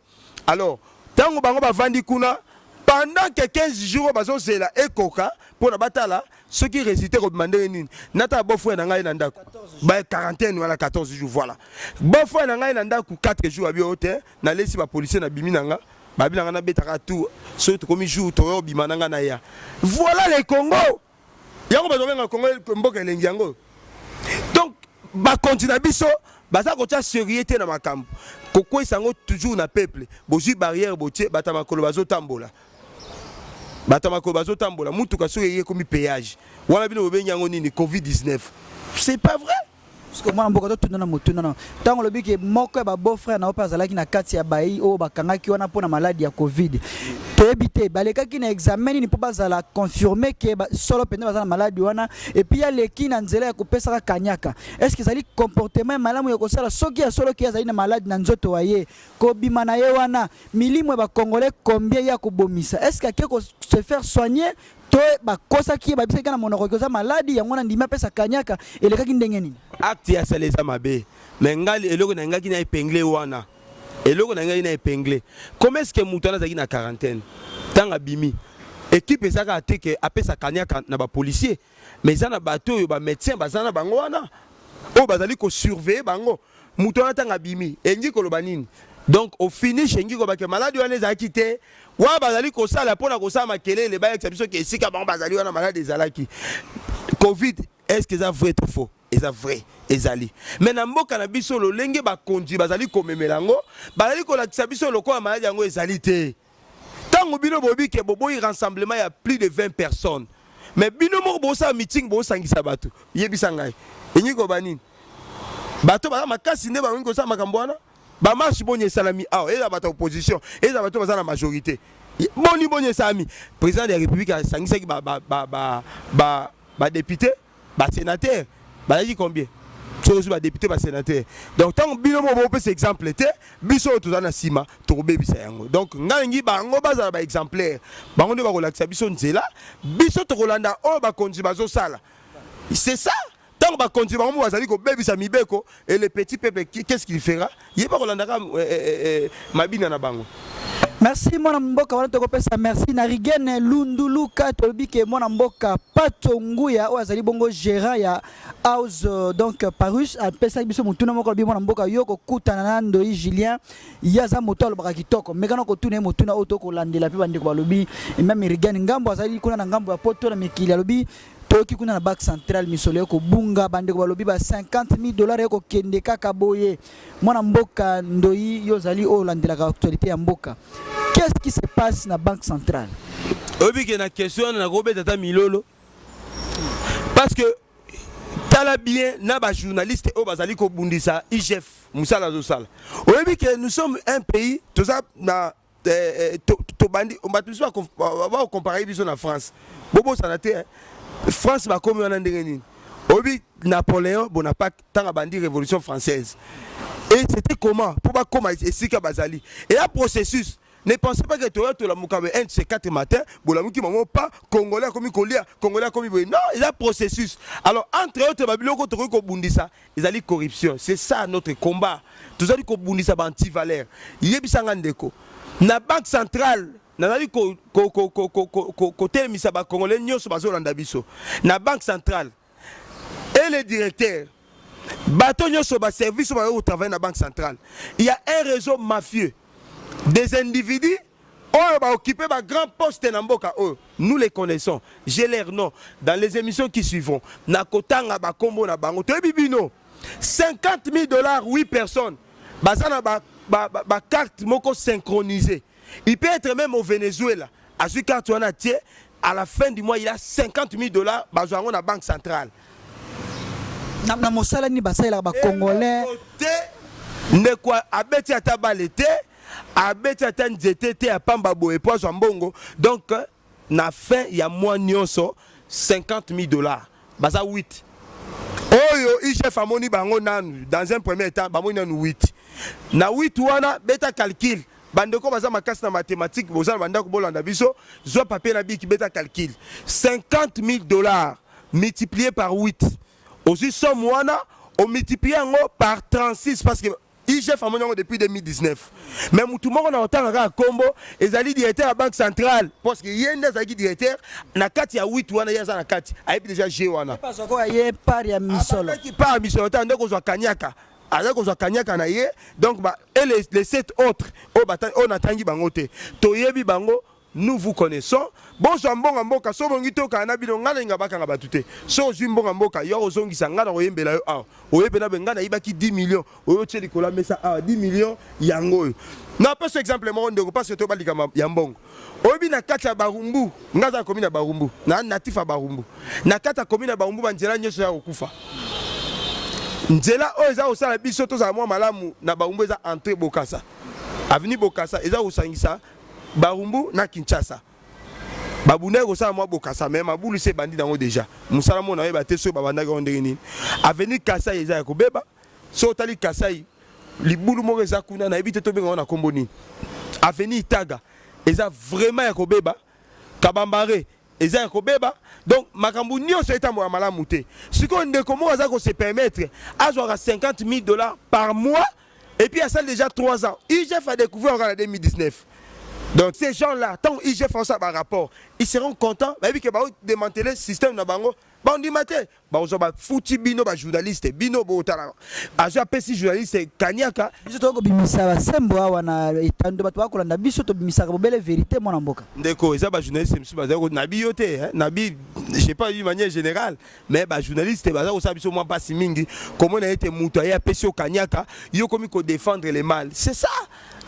alors tango bango ba vandi kuna pendant que 15 jours bazo zela ekoka pour na batala ceux qui résistaient au demander nini nata beau frère na ngai na ndako ba quarantaine wala 14 jours voilà beau frère na ngai na ndako 4 jours abi hotel na lesi ba policier na bimi nanga ba bilanga na betaka tout so to komi jour to bima nanga na ya voilà les Congo yango ba zobenga Congo mboka elengi yango donc ba continue biso baza ko tia sérieuxité na makambo kokoi sango toujours na peuple bozi barrière botie batama kolo bazo tambola batamako bazo tambola mutuka so yeye komi péage wana bino bobenyango nini Covid-19 c'est pas vrai parce que moi mboka to tuna motuna na tango lobi ke moko ba beau frère na opa zalaki na kati ya bayi o bakanga ki wana pona maladie ya Covid tebité baleka ki na examen ni po bazala confirmer ke solo pende bazala maladie wana et puis ya leki na nzela ya kopesa kanyaka est-ce que zali comportement malamu ya kosala soki ya solo ki azali na maladie na nzoto waye ko bima na ye wana milimo ba congolais combien ya kobomisa est-ce que akeko se faire soigner to ba kosa ki ba biseka na monoko koza maladie yango na ndima pesa kanyaka elekaki ndenge nini acte ya saleza mabe mais ngali eloko na ngaki na épinglé wana eloko na ngaki na épinglé comment est-ce que mutana zaki na quarantaine tanga bimi équipe ezaka ateke apesa kanyaka na ba policier mais za na bato yo ba médecin bazana bango wana o bazali ko surveiller bango mutana tanga bimi engi koloba nini donc au finish engi ko ba ke maladie wana ezaki te wa bazali ko sala pona ko sala makelele ba exception ke sika bango bazali wana maladie ezalaki Covid est-ce que ça vrai ou faux eza vrai ezali mais na mboka na biso lolenge ba konji bazali komemela ngo bazali ko lakisa biso lokola maladie yango ezali te tango bino bobi ke boboyi rassemblement ya plus de 20 personnes mais bino moko bosa meeting bosangisa bato yebisa ngai enyi ko banini bato ba makasi ne ba wingi ko sa makambo wana ba marche bonye salami ah eza bato opposition eza bato baza na majorité boni bonye sami président de la république a sangisa ki ba député ba sénateur ba dit combien chose ba député ba sénateur donc tant bino mo bo pese exemple té biso to na sima to bebisa yango donc ngangi bango bazala ba exemplaire bango ne ba kolakisa biso nzela biso to kolanda o ba konzi bazo sala c'est ça tant ba konzi bango bazali ko bebisa mibeko et le petit peuple qu'est-ce qu'il fera il ba kolanda mabina na bango. Merci mon mboka wana tokopesa merci na Rigene Lunduluka tolobi ke mon mboka Patonguya o azali bongo gérant ya house donc Parus a pesa biso mutuna moko lobi mon mboka yoko kutana na Ndoi Julien yaza motolo baka kitoko mekana ko tuna mutuna o toko landela pe bande ko balobi et même Rigene ngambo azali kuna na ngambo ya poto na mikili alobi toki kuna na banque centrale misolo ko bunga bande ko balobi ba $50,000 ko kende kaka boye mon mboka Ndoi yozali o landela ka actualité ya mboka. Qu'est-ce qui se passe dans la banque centrale? Obi que na question na Robert Tata Milolo parce que tala bien na ba journaliste o bazali ko bundisa IGF musala zo sala oyebi que nous sommes un pays tout ça na to bandi on va comparer biso na France bobo sanate France ba komi wana ndenge nini oyebi Napoléon Bonaparte tanga bandi révolution française et c'était comment pour ba koma esika bazali et un processus. Ne pensez pas que tu as la moukabe 1 de ces 4 matins, pour la mouki maman pas congolais comme colia, congolais comme non, il y a un processus. Alors entre autres babiloko to ko bundisa, ils allaient corruption. C'est ça notre combat. Tout ça ko bundisa ba anti-valeur. Yebisanga ndeko. Na banque centrale, na nali ko côté misa ba congolais nyoso bazolanda biso. Na banque centrale et le directeur bato nyoso ba service ba au travail na banque centrale. Il y a un réseau mafieux. Des individus qui ont occupé un grand poste dans Mboka. Nous les connaissons. J'ai leur nom dans les émissions qui suivront. Nakotanga ba kombo na bango. Bibino. $50,000, 8 personnes. Bazana ba carte moko synchronisée. Il peut être même au Venezuela. À ce carte on a tié, à la fin du mois il a $50,000 bazango na banque centrale. Na mosala ni basala ba congolais. Ne quoi abeti atabalete. Abeti atan zete a pamba boe pozo mbongo donc na fin ya mois nyonso $50,000 baza 8 oyo IGF amoni bango nanu dans un premier temps bamoni nanu 8 na 8 wana beta calcul bandeko baza makasi na mathématique bozana bandako bolanda biso zo papier na biki beta calcul $50,000 multiplié par 8 aussi somme wana on multiplie par 36 parce que IGF a monté depuis 2019. Mais tout le monde a entendu un combo et ils allaient directeur à la banque centrale. Parce qu'il y a un directeur, il y a 8 ou il y a 4. Il y a déjà G. Parce qu'il y a pas de misolo. Il y a pas de misolo. Il y a Kanyaka. Donc, les 7 autres, on a tangi bangote. Toyebi bango. Nous vous connaissons. Bon, Jambon Mboka, so bongito kana bino ngana nga bakanga batute. So Jimbo Mboka, yo ozongi sanga na oyembela yo a. Oyebena benga na ibaki 10 millions. Oyo tsheli kola mesa a 10 millions yango. Na pas exemple mo ndeko parce que to balika yambongo. Oyebi na kati ya Barumbu, ngaza komina Barumbu. Na natif ya Barumbu. Na kati ya komina Barumbu banzela nyoso ya okufa. Nzela o eza osala biso to za mwa malamu na Barumbu eza entrée Bokassa. Avenue Bokassa eza osangisa Barumbu na Kinshasa. Babuna ko sa mwa Bokassa mais mabulu se bandi dango déjà. Musala mo na yeba te so babanda ko ndenge Avenue Kasai eza ya kobeba. So tali Kasai libulu mo eza kuna na ebite to benga na kombo ni. Avenue Itaga eza vraiment ya kobeba. Kabambare eza ya kobeba. Donc makambu nyonso eta mo malamu te. Siko ndeko mo aza ko se permettre azwaka $50,000 par mois et puis ça déjà 3 ans. IGF a découvert en 2019. Donc ces gens-là, tant IGF font ça par rapport, ils seront contents. Mais que démanteler le système de Bango, on dit maté, on va foutu bino ba journaliste, bino botala. Aja pesi journaliste Kanyaka. Biso to ko bimisa sembo wana itando batwa ko na biso to bimisa ko belle vérité mon mboka. Ndeko eza ba journaliste msu ba ko na bioté hein, na bi je sais pas d'une manière générale, mais ba journaliste ba ko sa biso moi pas si mingi, comment on a été muto ya pesi Kanyaka, yo komi ko défendre les mal. C'est ça.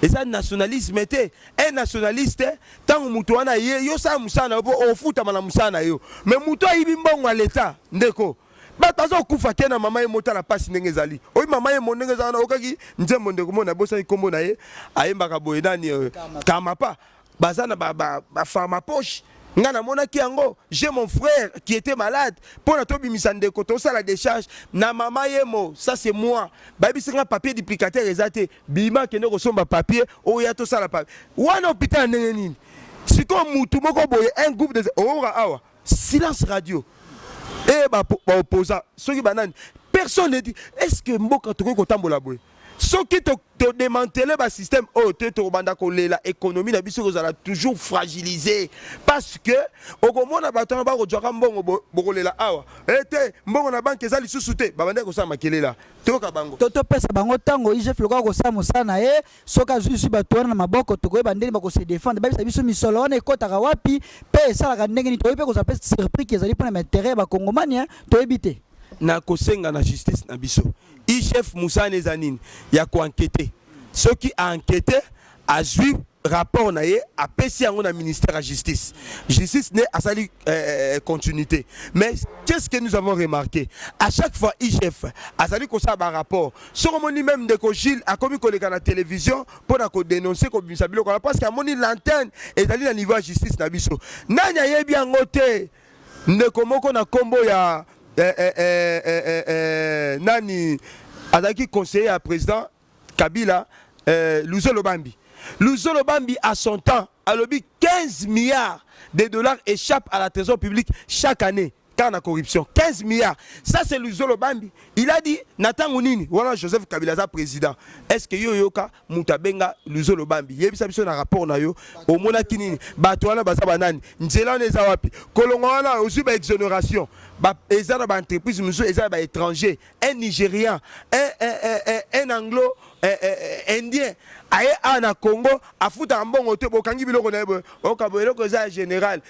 Et ça nationalisme était un nationaliste tant muto wana yo sa musana o futa mana musana yo mais muto yibi mbongo à l'état ndeko batazo kufa kena mama ye mota la passe ndenge zali oyi mama ye ndenge zana okaki nzembo ndeko mona bosa ikombo na ye ayembaka boye nani kama pa bazana ba fama poche ngana mona ki yango j'ai mon frère qui était malade pour na tobi misande koto ça la décharge na mama yemo ça c'est moi ba bisinga papier duplicateur ezate bima kende ko somba papier o ya to ça la papier wana hôpital ndenge nini siko mutu moko boye un groupe de awa silence radio et ba opposant soki banani personne ne dit est-ce que mboka to ko tambola boye ce qui te démanteler le système la économie na biso kozala toujours fragilisé parce que okomona bato ba ko jwaka mbongo bokolela awa ete mbongo na banque ezali susute babande ko sa makelela toka bango toto pesa bango tango IGF loka ko sa musana e soka zusu bato na maboko to ko bandeli ba ko se défendre ba biso misolo wana ekotaka wapi pe sala ka ndenge ni to pe ko sa pesa surpris ki ezali pona intérêt ba kongomania to ebite na kosenga na justice na biso IGF Moussa Nezanine, il y a quoi enquêter. Ceux qui a enquêté, a joué rapport na ye apesi yango na ministère à justice ne asali continuité. Mais qu'est-ce que nous avons remarqué à chaque fois IGF asali ko sa ba rapport sokomoni même de ko Gilles a komi koleka na télévision pour na ko dénoncer ko bimisa biloko parce que amoni l'antenne ezali na niveau à justice na biso nanya yebi yango te ndeko moko na kombo ya nani azaki conseiller à président Kabila Luzolo Bambi. Luzolo Bambi à son temps a lobby 15 milliards de dollars échappent à la trésor public chaque année quand la corruption 15 milliards. Ça c'est Luzolo Bambi. Il a dit Nathan Mounini, voilà Joseph Kabila za président. Est-ce que yoka mutabenga Luzolo Bambi yebisa biso na rapport na yo au mona kinini bato wana baza banani nzela neza wapi kolongo wana aussi ba exonération ba ezana ba entreprise musu ezana ba étranger un Nigérian un anglo indien aye ana Congo afuta mbongo te bokangi biloko na yebo okaboyelo ko za général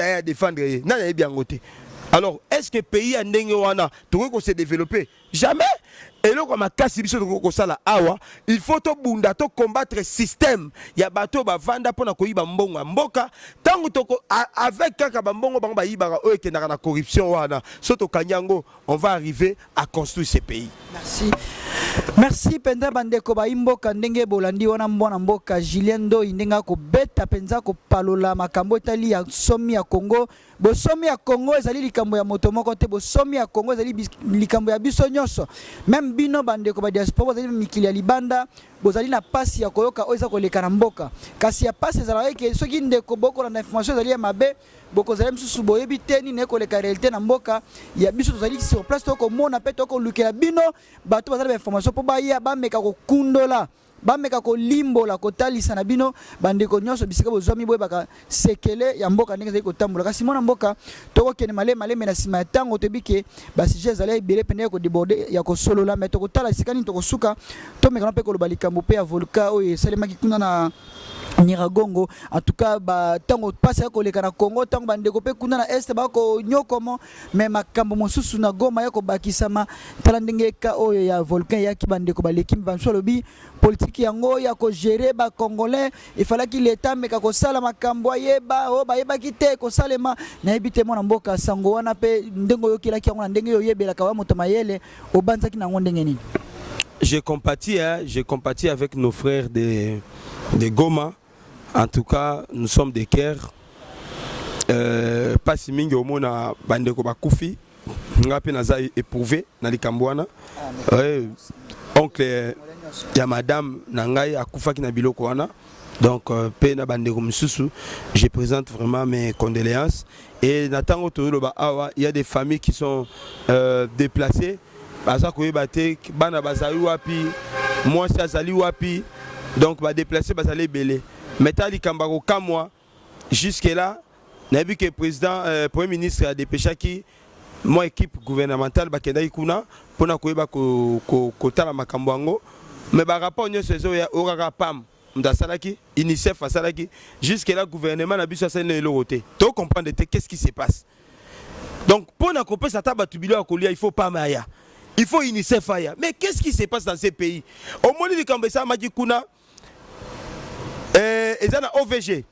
aye défendre ye na na bien ngote. Alors est-ce que pays a ndenge wana tout ko se développer jamais et là comme kasi biso ko sala awa il faut to bunda to combattre système ya bato ba vanda pona ko yiba mbongo mboka tangu to avec kaka ba mbongo bango ba yiba o ekendaka na corruption wana soto kanyango on va arriver à construire ce pays. Merci Penda Bandeko ba imboka ndenge bolandi wana mbona mboka Julien Ndoyi ndenga ko beta penza ko palola makambo etali ya somi ya Congo bo somi ya Congo ezali likambo ya moto moko te bo somi ya Congo ezali likambo ya biso nyonso même bino bandeko ba diaspora ezali mikili ya libanda bozali na pasi ya koyoka oza koleka na mboka kasi ya pasi ezala ke soki ndeko boko na information ezali ya mabe boko zali msusu boyebi teni ne koleka réalité na mboka ya biso tozali sur place to ko mona pe to ko lukela bino bato bazali ba information po ba ya ba meka ko kundola ba meka ko limbola ko talisa na bino bandeko nyonso bisika bozwami boye baka sekele ya mboka ndenge zali ko tambola kasi mona mboka to ko kene male na sima tango to bike ba sujet zali ebele pende ko déborder ya ko solola mais to ko tala sikani to ko suka to meka pe ko lobalikambo pe ya volcan oyo salemaki kuna na Niragongo en tout cas ba tango passe ko leka na Congo tango bandeko pe kuna na est ba ko nyokomo mais makambo mosusu na Goma ya ko bakisama tala ndenge ka oyo ya volcan ya ki bandeko ba leki banso lobi politique yango ya ko gérer ba congolais il fallait qu'il l'état mais ka ko sala makambo yeba o ba yeba kite ko salema na ebite mona mboka sango wana pe ndengo yo kila ki yango na ndenge yo yebela ka wa moto mayele o banzaki na ndenge nini. J'ai compatis avec nos frères de Goma. En tout cas, nous sommes des Caire. Pas si mingi au monde na bandeko bakufi. Ngapi naza éprouvé na likambwana. Oncle ya madame nangai akufa ki na biloko wana. Donc pe na bandeko msusu, je présente vraiment mes condoléances et natango tolo ba awa, il y a des familles qui sont déplacées. Baza ko yebate bana bazali wapi, moi ça zali wapi. Donc ba déplacer bazali belé. Metali Kambaro Kamwa, jusque-là, n'a vu que le président, premier ministre a dépêché qui, mon équipe gouvernementale, Bakenda Ikuna, pour na koyeba kotala makambo mais par rapport à ce ya orara pam, mdasalaki, UNICEF asalaki, jusque-là, le gouvernement n'a vu ça c'est le roté. Tu comprends qu'est-ce qui se passe. Donc, pour na couper sa table à Kolia, il faut pas maya. Il faut UNICEF aya. Mais qu'est-ce qui se passe dans ces pays? Au moins, il y a Magikuna. Et ça, OVG,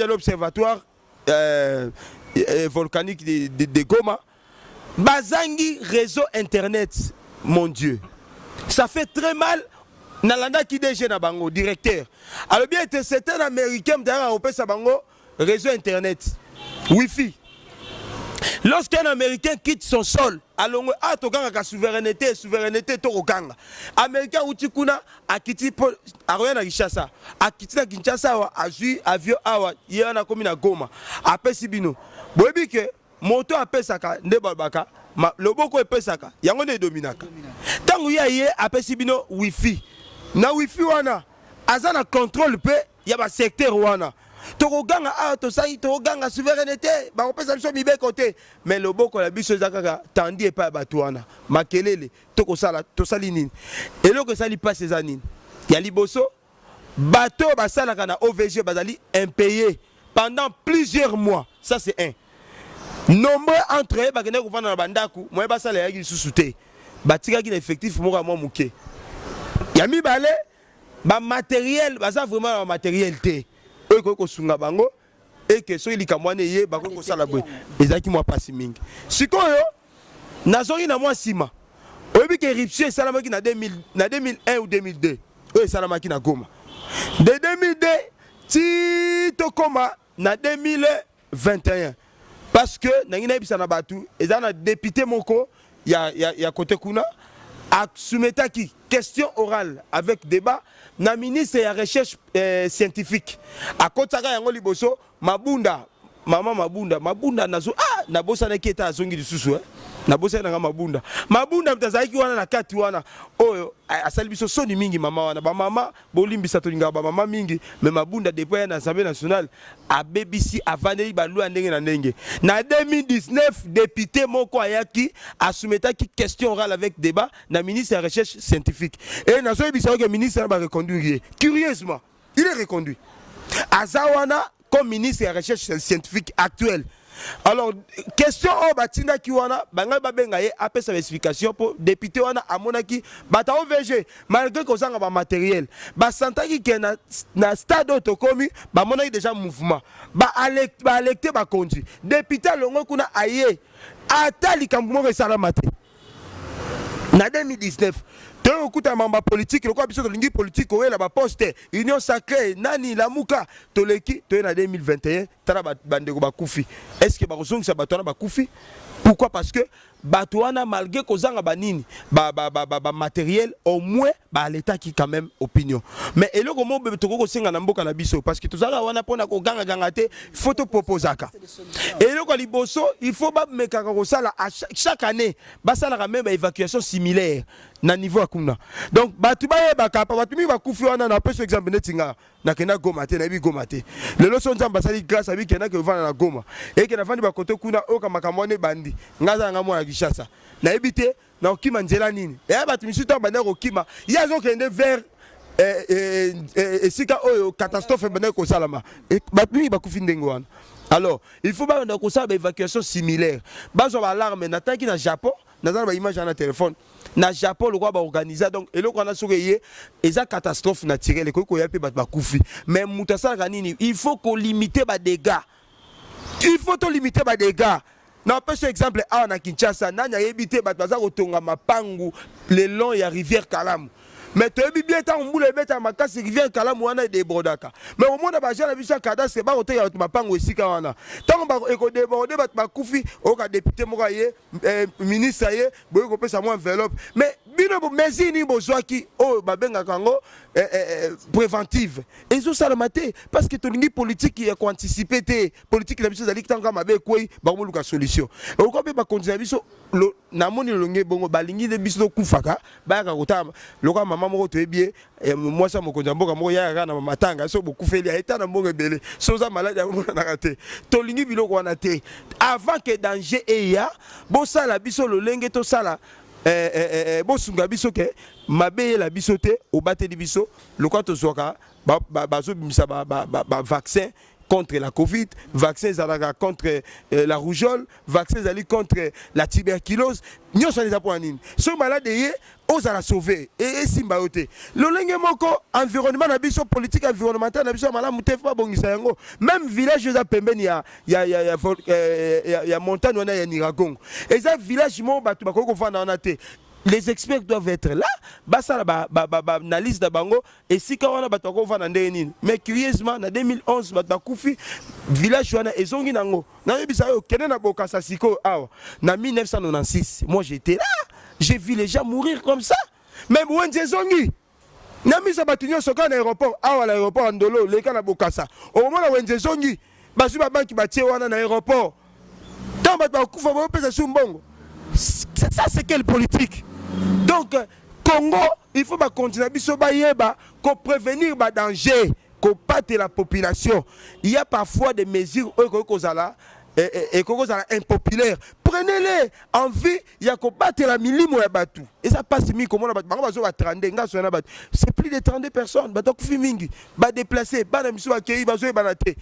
l'Observatoire volcanique de Goma, Bazangi réseau internet, mon Dieu. Ça fait très mal. Nalanda qui déjà na bango, directeur. Alors bien, c'est un Américain derrière au Bango, réseau internet, Wi-Fi. Lorsqu'un Américain quitte son sol, alors ah tokanga ka souveraineté to okanga. Américain utikuna akiti aroya na Kinshasa. Akiti na Kinshasa a ju avion awa yana komi na Goma. Apesi bino. Boyebi ke moto apesaka nde babaka, loboko epesaka. Yango ne dominaka. Tangu ya ye apesi bino wifi. Na wifi wana azana contrôle pe ya ba secteur wana. Tokoganga tokoganga souveraineté ba opesa biso mibe côté mais le boko la biso zakaka tandi pas batwana makelele tokosala tosali nini et lo que ça li passe ces années ya liboso bateau basalaka na OVG bazali impayé pendant plusieurs mois. Ça c'est un. Nombreux entre eux bakene ko fana na bandaku moye basala ya lisusu te batika ki na effectif moko mo muke ya mibale ba matériel baza vraiment ba matériel te oyo ekoki kosunga bango eke soki likambo wana eye bakoki kosala boye ezalaki mwa pasi mingi sikoyo nazongi na mwa nsima oyebi ke éruption esalamaki na 2001 ou 2002 oyo esalamaki na Goma de 2002 ti tokoma na 2021 parce que nangi nayebisa na batu eza na député moko ya kote kuna soumetaki question orale avec débat na ministre ya recherche scientifique akotaka yango liboso mabunda nazo nabosanaki eta azongi lisusu nabosani nanga mabunda mtazalaki wana na kati wana oyo asali biso soni mingi mama wana bamama bolimbisa tolingaka bamama mingi me mabunda depuis ya na Assemblée nationale abebisi avandeli balwa ndenge na ndenge na 2019 député moko ayaki asumetaki question orale avec débat na ministre ya recherche scientifique et nazoyebisa que ministre na ba reconduire curieusement il est reconduit azawana comme ministre de la recherche scientifique actuelle. Alors, question au batinda ki wana, bangal babenga ye apesa explication pour député wana amonaki bata OVG malgré qu'on a ba matériel. Ba santaki ki na stade autocomi, ba monaki déjà mouvement. Ba électé ba conduit. Député longo kuna aye atali kambumo ke salamate. Na 2019 Teo kuta mamba politique, le quoi biso lingi politique oye la ba poste union sacrée nani la muka toleki to na 2021 tala bandeko ba kufi. Est-ce que ba kozongisa bato na ba kufi? Pourquoi? Parce que bato wana malgré kozanga banini ba matériel au moins ba l'état qui quand même opinion. Mais eloko mo bebe toko ko senga na mboka na biso parce que tozala wana pona ko ganga te photo proposaka. Eloko liboso il faut ba meka ko sala chaque année ba sala quand même évacuation similaire na niveau akuna. Donc batu ba yeba ka batu mi ba kufi wana na peso exemple netinga na kena Goma te na bi Goma te. Le loso nzamba sali grâce à bi kena ke vana na Goma. Et que na vandi ba kote kuna o kama kamone bandi. Ngaza nga mwa Kishasa. Na ebité na okima nzela nini. Et batu misuta banda okima. Ya zo kende vers sika oyo catastrophe banda ko salama. Et batu mi ba kufi ndengo wana. Alors, il faut pas qu'on ait une évacuation similaire. Bazo alarme na taki na Japon, na za ba image na téléphone. Na Japon le roi ba organiser donc et le qu'on a surveillé eza catastrophe naturelle ko ko yape ba kufi. Mais mutasa kanini, il faut qu'on limite ba dégâts. Il faut to limiter ba dégâts. Na pas ce exemple a na Kinshasa, na nya yebité ba baza kotonga mapangu le long ya rivière Kalamu. Mais tu as bien tant moule beta makasi rivière Kalamu wana débordaka. Mais au monde ba jana biso cadastre ba oto ya mapango esika wana. Tant ba eko déborder ba kufi o ka député moko ye ministre ye boyo ko pesa mo enveloppe. Mais bino bo mesini bozwaki o ba benga kango préventive. Et zo salamate parce que tolingi politique ya ko anticiper té politique na biso zali tanga mabe koi ba mo luka solution. O ko be ba continuer biso na moni longe bongo balingi de biso kufaka ba ka kotama loka mama moko to ebie moi ça moko njamboka moko ya na matanga so bokufeli eta na mbongo ebele so za malade ya mona na raté tolingi biloko wana te avant que danger eya bo sala biso lolenge to sala bo sunga biso ke mabe la biso te o bateli biso loka to soka ba zo bimisa ba vaccin contre la Covid, vaccin contre la rougeole, vaccin contre la tuberculose. Nous sommes les points. Ce malade est aux à la sauver et simbaoté. Le lingue moko environnement nabiso politique environnementale nabiso malade mutef pas bongisa yango. Même village de pembeni ya montagne on a ya Niragongo. Et ça village mo batu bakoko fanda na te. Les experts doivent être là. Basa na liste de bango et si quand on a batako va nini. Mais curieusement en 2011 batakufi village wana ezongi nango. Na yebisa yo kene na bokasa siko awa. Na 1996, moi j'étais là. J'ai vu les gens mourir comme ça. Même wenze zongi. Na misa batunyo soka na aéroport awa l'aéroport Ndolo le kana bokasa. Au moment la wenze zongi basu ba banki batie wana na aéroport. Tant batakufa bo pesa sumbongo. Ça c'est quelle politique? Donc, Congo, il faut continuer à prévenir les dangers, combattre la population. Il y a parfois des mesures impopulaires. Prenez-les en vie, il y a combattre la milimo ya batu. Et ça passe mi comment c'est plus de 32 personnes. Ba déplacer, ba na miso accueillir, ba zo banate.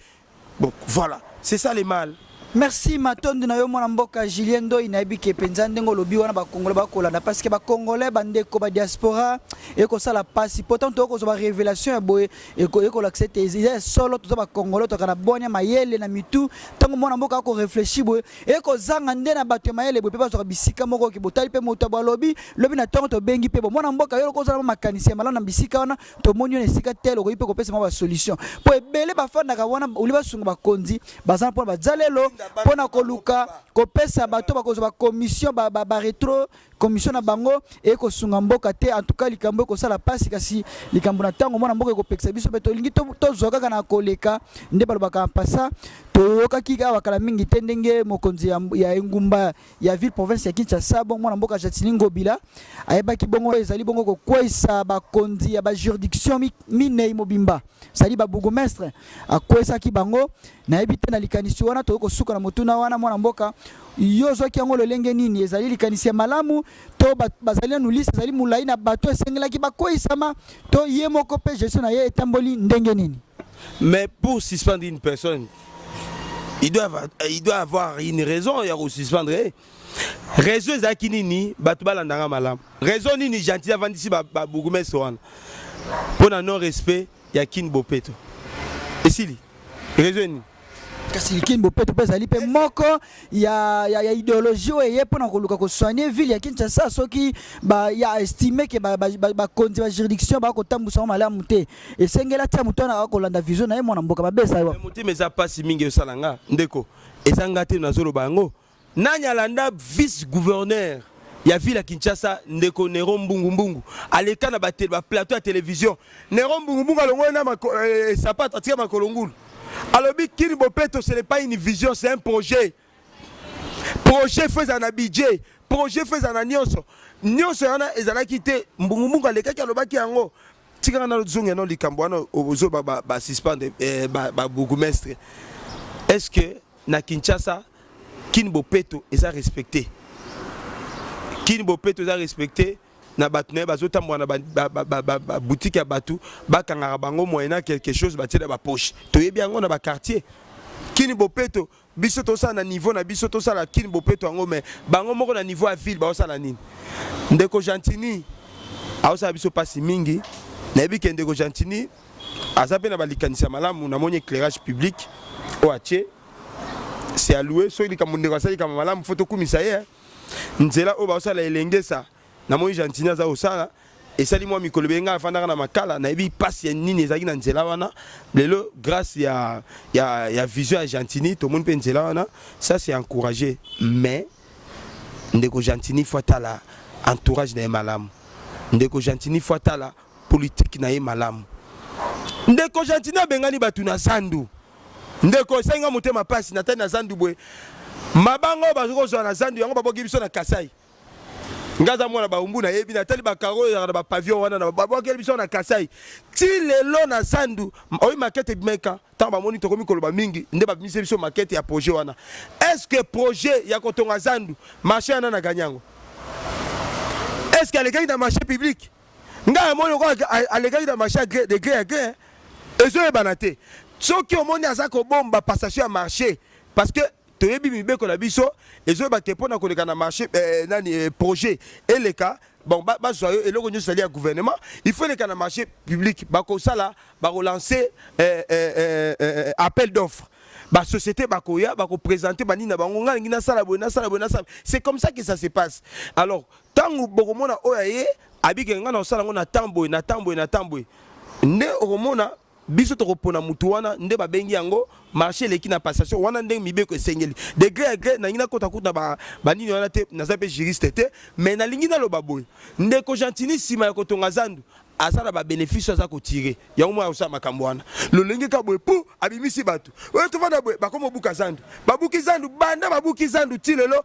Bon, voilà, c'est ça les mal. Merci matondi na yo mwana mboka Julien Ndo inayebi ke penza ndengo lobi wana ba Congolais ba kolanda parce que ba Congolais bandeko ba diaspora et ko sala passe pourtant to ko zo ba révélation boye et ko l'accepter ils solo to ba Congolais to kana bonya mayele na mitu tango mwana mboka ko réfléchir boye et ko zanga nde na bato mayele boye pe ba zo bisika moko ke botali pe moto ba lobi na tango to bengi pe mwana mboka yo ko zala makanisi malana bisika wana to monyo na sika telo ko ipe ko pesa ma ba solution po ebele ba fanda ka wana uliba sunga ba konzi bazana po ba zalelo pona koluka kopesa bato bakozwa commission ba retro commission na bango et ko sunga mboka te en tout cas likambo ko sala pasi kasi likambo na tango mona mboka ko peksa biso beto lingi to zoka kana koleka nde balobaka passa to yoka kika wakala mingi tendenge mokonzi ya ngumba ya ville province ya Kinshasa bon mona mboka Jatiningo bila ayebaki bongo ezali bongo ko kwesa ba konzi ya ba juridiction minei mobimba sali ba bourgmestre akwesa ki bango na ebite na likanisi wana to ko suka na motuna wana mwana mboka yozo ki yango lolenge nini ezali likanisi malamu to bazali nu liste ezali mulai na bato esengela ki bakoisama to yemoko pe gestion na ye etamboli ndenge nini. Mais pour suspendre une personne il doit avoir une raison ya ko suspendre. Raison ezaki nini bato balandanga malamu. Raison nini gentil avandisi ba bourgmestre wana pona non respect ya Kin Bopeto. Esili raison nini kasi Kin Bopeto pesa lipe moko ya idéologie oye pona koluka ko soigner ville ya Kinshasa soki ba ya estimer que ba konzi ba juridiction ba ko tambusa malamu te esengela tia mutana ko landa vision na ye mwana mboka ba besa yo muti meza pasi mingi osalanga ndeko ezanga te na zolo bango nanya landa vice gouverneur ya ville ya Kinshasa ndeko Nero Mbungu aleka na ba plateau ya télévision Nero Mbungu alongo na sapato atika makolongulu. Alors, Kin Bopeto, ce n'est pas une vision, c'est un projet. Projet fait un budget, projet fait un nyonso. Nyonso yana ezala quitté mbungu aleka ki alobaki yango. Tika na zonga no likambwana ozo ba suspendre ba bourgmestre. Est-ce que na Kinshasa Kin Bopeto est respecté? Kin Bopeto est respecté? Na batne bazota mwana ba boutique ya batu bakanga bango moyena quelque chose batela ba poche to yebi yango na ba quartier Kin Bopeto biso to sa na niveau na biso to sa la Kin Bopeto yango mais bango moko na niveau ya ville ba osala nini ndeko Gentini aosa biso pasi mingi na yebi ke ndeko Gentini azape na balikanisa malamu na moni éclairage public o atie c'est alloué so ili kamundeko asali kama malamu photo kumisa ye nzela o ba osala elengesa na moi Gentini za osala esali moi mikolo benga afandaka na makala na ebi passe nini ezaki na nzela wana lelo grâce ya vision ya Gentini to monde pe nzela wana ça c'est encouragé mais ndeko Gentini faut la entourage na malamu ndeko Gentini faut la politique na malamu ndeko Gentini bengani batu na zandu ndeko senga motema passe na tana zandu boy mabango bazoko na zandu yango baboki biso na Kasai ngaza mwana ba umbu na yebi na tali ba karo ya ba pavillon wana na ba bokel biso na Kasai ti lelo na zandu oyi maquette bimeka tamba moni to komi koloba mingi nde ba mise biso maquette ya projet wana. Est-ce que projet ya kotonga zandu marché na ganyango? Est-ce que les dans marché public nga moni ko alega dans marché de gré à gré ezo e banate soki omoni azako bomba passation ya marché parce que toyebi mibeko na biso ezo ba te pona koleka na marché nani projet et les cas bon ba soyo eloko nyo sali ya gouvernement il faut les cas na marché public ba ko sala ba relancer appel d'offres ba société ba koya ba ko présenter ba nina bango nga ngina sala bona c'est comme ça que ça se passe. Alors tangu bokomona oyaye abike nga na sala ngona tamboy na nde okomona biso to kopona mutu wana nde ba bengi yango marché leki na passation wana ndenge mibeko esengeli degré à gré na ngina kota kuta ba nini wana te na zape juriste te mais na lingi na loba boy ndeko Gentini sima ya kotonga zandu azala ba bénéfice aza ko tirer yango mwa usa makambo wana lolengi ka boy pou abimisi batu oyo to vanda boy ba komo buka zandu babuki zandu banda babuki zandu tilelo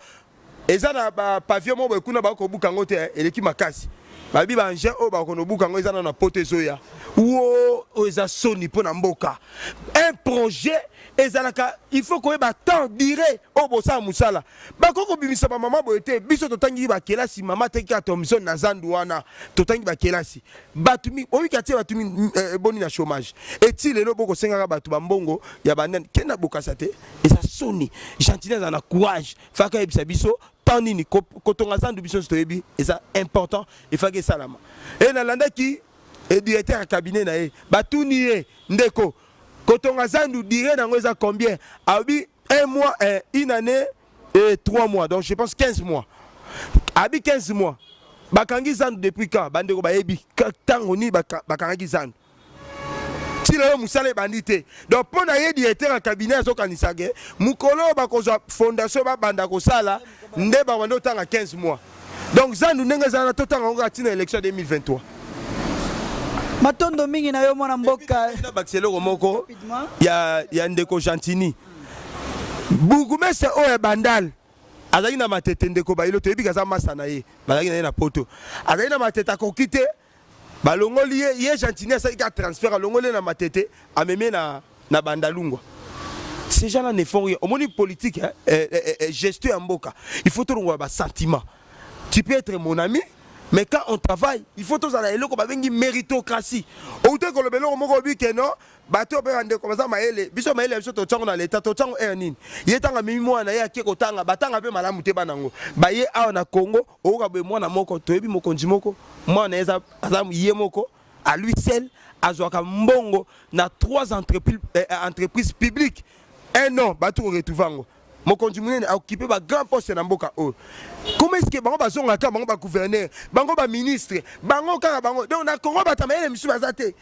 ezana ba pavillon mo boy kuna ba ko buka ngote eleki makasi babi banje o ba kono buka ngo ezana na pote zoya wo eza soni pona mboka un projet ezalaka il faut que ba temps dire au bosa musala bakoko bimisa ba mama boyete biso totangi ba kelasi mama teki atomison na zandu wana totangi ba kelasi batumi oyi katie batumi boni na chômage eti lelo boko senga batu ba mbongo ya banene kena bokasate eza soni gentillesse na courage faka ebisa biso tanini kotonga zandu biso toyebi eza important il faut que salama et na landa ki et directeur cabinet na e batuni e ndeko kotonga zandu dire nango eza combien abi 1 mois une année et 3 mois donc je pense 15 mois abi 15 mois bakangi zandu depuis quand bandeko bayebi tango ni bakangi zandu tilo musale bandité donc pona ye directeur cabinet azokanisage mukolo bakozwa fondation ba banda ko sala nde ba wando tanga 15 mois donc zandu ndenge zana totanga ngo atina élection 2023 matondo mingi na yo mwana mboka bakseloko moko ya ndeko Gentini bugumese oyo bandal azali na matete ndeko bayilo toyebi kaza masa na ye bazali na ye na poto azali na matete akokite balongoli ye Gentini asali ka transfert alongoli na matete ameme na bandalungwa ces gens-là ne font rien au monde politique gestion ya mboka il faut tolongwa ba sentiment tu peux être mon ami mais quand on travaille, il faut tous aller là comme une méritocratie. Au lieu que le belo moko bi que non, bateau pe ande comme ça maele, biso maele biso to tsango na l'état to tsango earning. Yetanga mimi mwana ya ke kotanga batanga pe malamu te banango. Ba ye a na Congo, o ka be mwana moko to yebi mokonzi moko, mwana eza azamu ye moko à lui seul azwaka mbongo na 3 entreprises publiques. Un an bateau retrouvango. Mokonzi munene a occupé ba grand poste na mboka o. Comment est-ce que bango bazonga ka bango ba gouverneur, bango ba ministre, bango kaka bango donc na Congo batama ele misu bazate.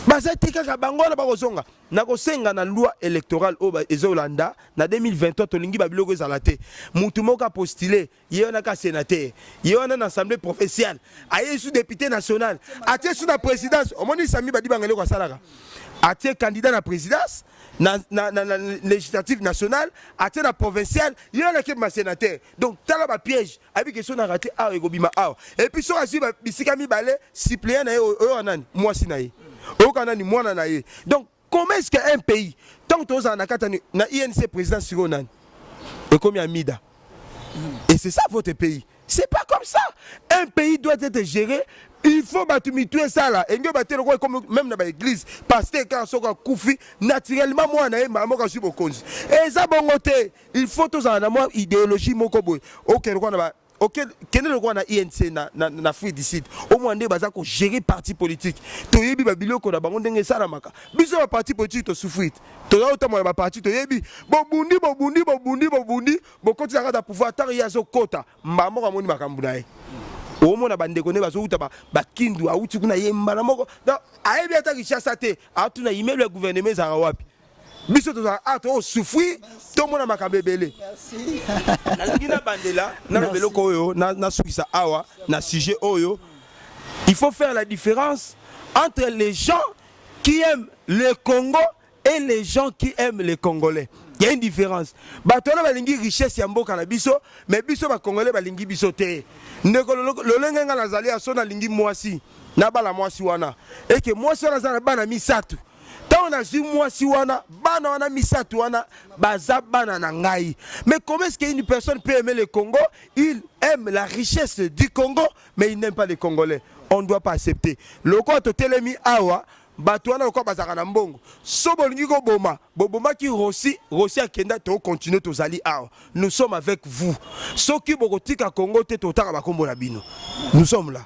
Bazate kaka bango na bazonga. Na ko senga na loi électorale o ba ezolanda na 2023 tolingi ba biloko ezalate. Mutu moka postulé, yona ka sénateur, yona na assemblée provinciale, aye sous député national, atie sous la présidence, o moni sami ba di bangale ko salaka. Atie candidat na présidence na législative nationale, atie na provinciale, il y a qui ma sénateur. Donc tala ba piège, abi question na raté a egobima a. Et puis so asi ba bisika mi balé suppléant na yo anani, moi si na ye. O kanani moi na ye. Donc comment est-ce qu'un pays tant que on a katani na INC président sur onan et comme il y a mida. Et c'est ça votre pays. C'est pas comme ça. Un pays doit être géré. Il faut battre ça là. Et nous battons comme même dans l'église. Parce que quand on a koufi, naturellement, moi, je suis au cause. Et ça, bon côté, il faut tous en avoir idéologie, mon coboy. Ok, ok, quel est le roi na INC na Afrique du Sud? Au moins, on va gérer parti politique. Tu yebi babilo ko na bango ndenge sala maka. Biso ba parti politique to souffrir. To ya otamo ba parti to yebi. Bo bundi. Bo koti za pouvoir tar ya zo kota. Mbamo ka moni makambu na ye. Au moins, bandeko ne bazo uta ba kindu auti kuna yemba na moko. Donc, ayebi ata richesse te. Atuna email le gouvernement za wapi. Biso to za ato souffrir. To mona makambe belé. Merci. Na lingina bandela na beloko oyo na sukisa awa na sujet oyo. Il faut faire la différence entre les gens qui aiment le Congo et les gens qui aiment les Congolais. Il y a une différence. Batona balingi richesse ya mboka na biso, mais biso ba Congolais balingi biso te. Ndeko lolenga nga nazali asona lingi mwasi, na bala mwasi wana. Et que mwasi wana za bana misatu. Tant on a vu mwasi wana, bana wana misatu wana, baza bana na ngai. Mais comment est-ce qu'une personne peut aimer le Congo? Il aime la richesse du Congo, mais il n'aime pas les Congolais. On ne doit pas accepter. Loko to telemi awa, batouana loko bazaka na mbongo. So bolingi ko boma, boboma ki Rossi akenda to continuer to zali awa. Nous sommes avec vous. Soki bokotika Congo te to taka bakombo na bino. Nous sommes là.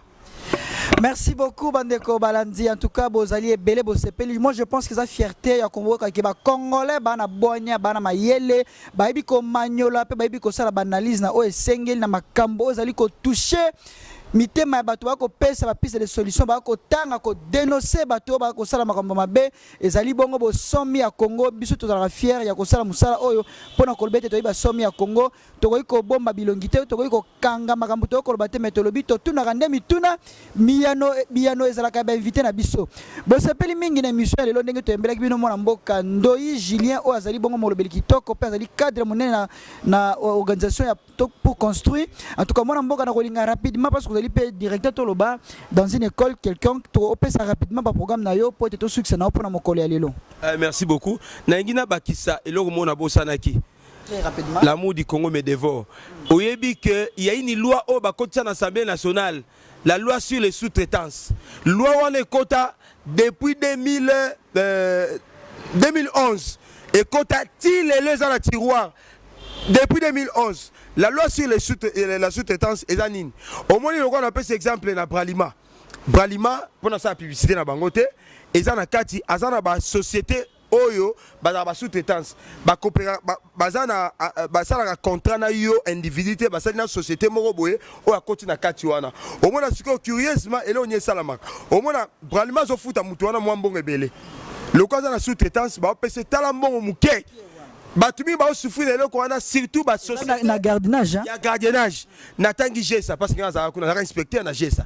Merci beaucoup Bandeko Balandi. En tout cas, Bozali et Belé Bosepeli. Moi, je pense que ça fierté ya Congo ka ba Congolais bana bonya bana mayele, ba ibi ko manyola pe ba ibi ko sala banalise na o esengeli na makambo ozali ko toucher mitema ya bato bako pesa ba piste de solution bako tanga ko dénoncer bato bako sala makambo mabe ezali bongo bo somi ya Congo biso to la fier ya ko sala musala oyo pona ko lebete to iba somi ya Congo to ko bomba bilongite to ko kanga makambo to ko lobate metolobi to tuna kande mituna miano ezala ka ba invité na biso bo sepeli mingi na mission lelo ndenge to embelaki bino mona mboka Ndoi Julien o azali bongo mo lobeli kitoko pe azali cadre monene na organisation ya pour construire en tout cas mona mboka na ko linga rapidement parce que pe directeur toloba dans une école quelqu'un to opesa rapidement par programme na yo pour être succès na pour na mokolo ya lelo. Merci beaucoup. Na ngina bakisa eloko mona bosanaki. Très rapidement. L'amour du Congo me dévore. Oyebi que il y a une loi au bakoti à l'Assemblée nationale, la loi sur les sous-traitances. Loi on est quota depuis 2011 et quota til les dans la tiroir depuis 2011. La loi sur la sous-traitance est anine. Au moins on appelle cet exemple na Bralima. Bralima pour la publicité na bangote et ça na kati azana ba société oyo bazana sous-traitance ba coopéra bazana basala contrat na yo individualité basali na société moko boye o akoti na kati wana au moins siko curieusement ele onye salama au moins Bralima zo futa mutu wana mwambongo ebele le cas na sous-traitance ba pese tala mbongo muke batumi ba souffrir eloko wana surtout ba société na gardiennage ya gardiennage na tangi gesa parce que na kuna inspecteur na gesa.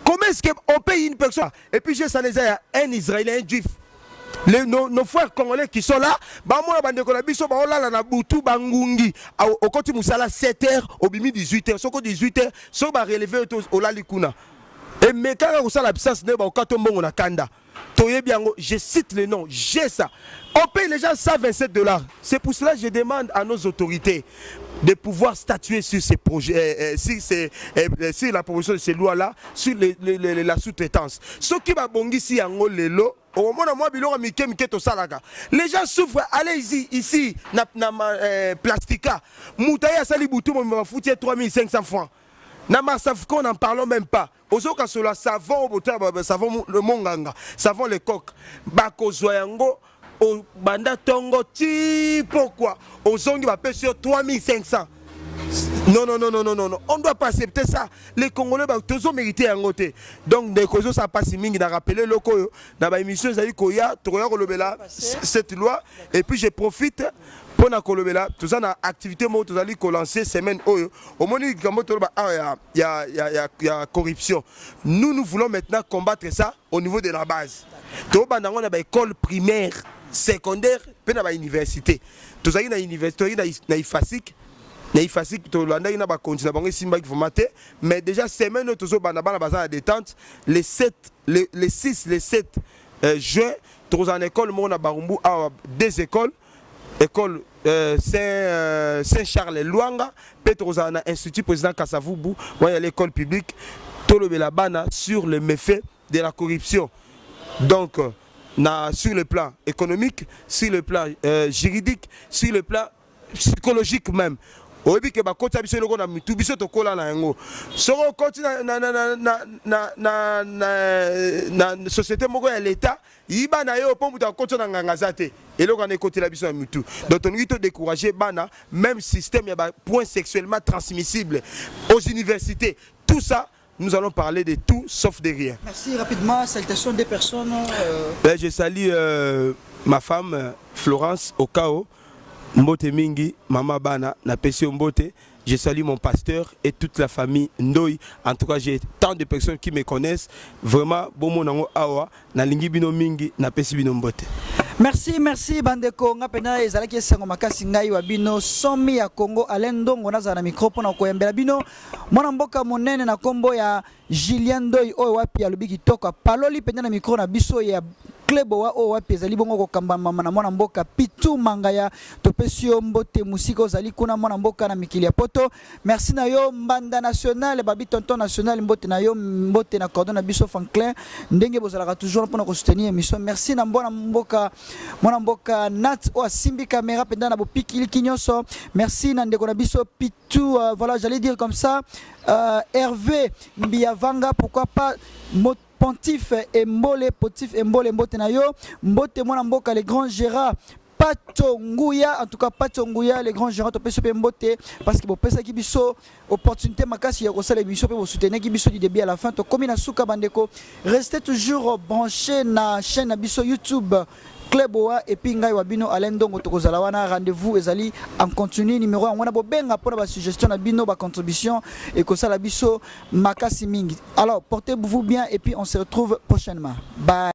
Comment est-ce qu'on paye une personne et puis gesa les a un Israélien un juif. Nos frères congolais qui sont là, moi bande ko na biso ba olala na butu bangungi au koti musala 7h au bimi 18h soko 18h so ba relever au lalikuna et mais quand on sala absence ne ba okato mbongo na kanda toyebiango je cite le nom j'ai ça on paye les gens $127. C'est pour cela que je demande à nos autorités de pouvoir statuer sur ces projets, sur la proposition de ces lois-là, sur la sous-traitance. Ce qui va bongi si en lelo, au moment où moi biloko mike to salaka. Les gens souffrent, allez ici na plastica. Moutaya sali butu mo fouti 3500 francs. Na masafko n'en parlons même pas. Ozoka sur la savon savon le monganga, savon le coq. Bako zoyango au banda tongo ti pourquoi ozongi va payer sur 3500. Non, on ne doit pas accepter ça. Les Congolais va toujours mériter un côté. Donc des causes ça passe mingi na rappeler le koyo na ba émission zali koya toya kolobela cette loi et puis je profite pour na kolobela tout ça na activité mo to zali ko lancer semaine oyo au moni kambo to ba il y a corruption. Nous voulons maintenant combattre ça au niveau de la base. To ba na école primaire, secondaire, pe na ba université. To zali na université na ifasik na ifasik to landa ina ba continue bango simba ki formaté mais déjà semaine to zo bana bana baza détente les 6 les 7 juin to en école mo na Barumbu à deux écoles école Saint-Charles Luanga Petroza na institut président Kasavubu ouais l'école publique to le la bana sur le méfait de la corruption donc sur le plan économique sur le plan juridique sur le plan psychologique même. Oyebi ke bakota biso loko na mitu biso to kola na yango soko koti na société moko ya l'état yiba na yo pombu ta koti na nganga zate eloko na koti la biso na mitu donc on dit to décourager bana même système ya ba point sexuellement transmissible aux universités tout ça nous allons parler de tout sauf de rien. Merci rapidement salutations des personnes je salue ma femme Florence Okao Mbote Mingi, Mama Bana, na Pesio Mbote. Je salue mon pasteur et toute la famille Ndoy. En tout cas, j'ai tant de personnes qui me connaissent. Vraiment, bon mon awa, na lingi bino mingi, na pesi bino Mbote. Merci bandeko ngapena ezalaki esengo makasi ngai wa bino somi ya Congo alendongo naza na microphone na koyembela bino mwana mboka monene na kombo ya Julien Ndoy oyo wapi alobi kitoko paloli penda na micro na biso ya Klebo wa o wapi ezali bongo kokamba mama na mwana mboka Pitu Mangaya topesio Mbote musika ozali kuna mwana mboka na mikili ya poto. Merci na yo mbanda national babi tonton national Mbote na yo Mbote na cordon na biso Franklin ndenge bozalaka toujours pour nous soutenir émission. Merci na mwana mboka Nat o asimbi caméra penda na bopikili kinyoso. Merci na ndeko na biso Pitu voilà j'allais dire comme ça Hervé Mbiavanga pourquoi pas Pontif Embole Mbote na yo Mbote mwana mboka les grands Gérard Patonguya en tout cas Patonguya les grands Gérard topé sope Mbote parce que bo pesa ki biso opportunité makasi ya kosala biso pe bo soutenir ki biso du début à la fin to komi na suka bandeko restez toujours branchés na chaîne na biso YouTube Kleboa et puis ngai wabino alendongo tokozala wana rendez-vous ezali en continu numéro 1 wana bobenga pour ba suggestion na bino ba contribution et ko sala biso makasi mingi alors portez-vous bien et puis on se retrouve prochainement bye.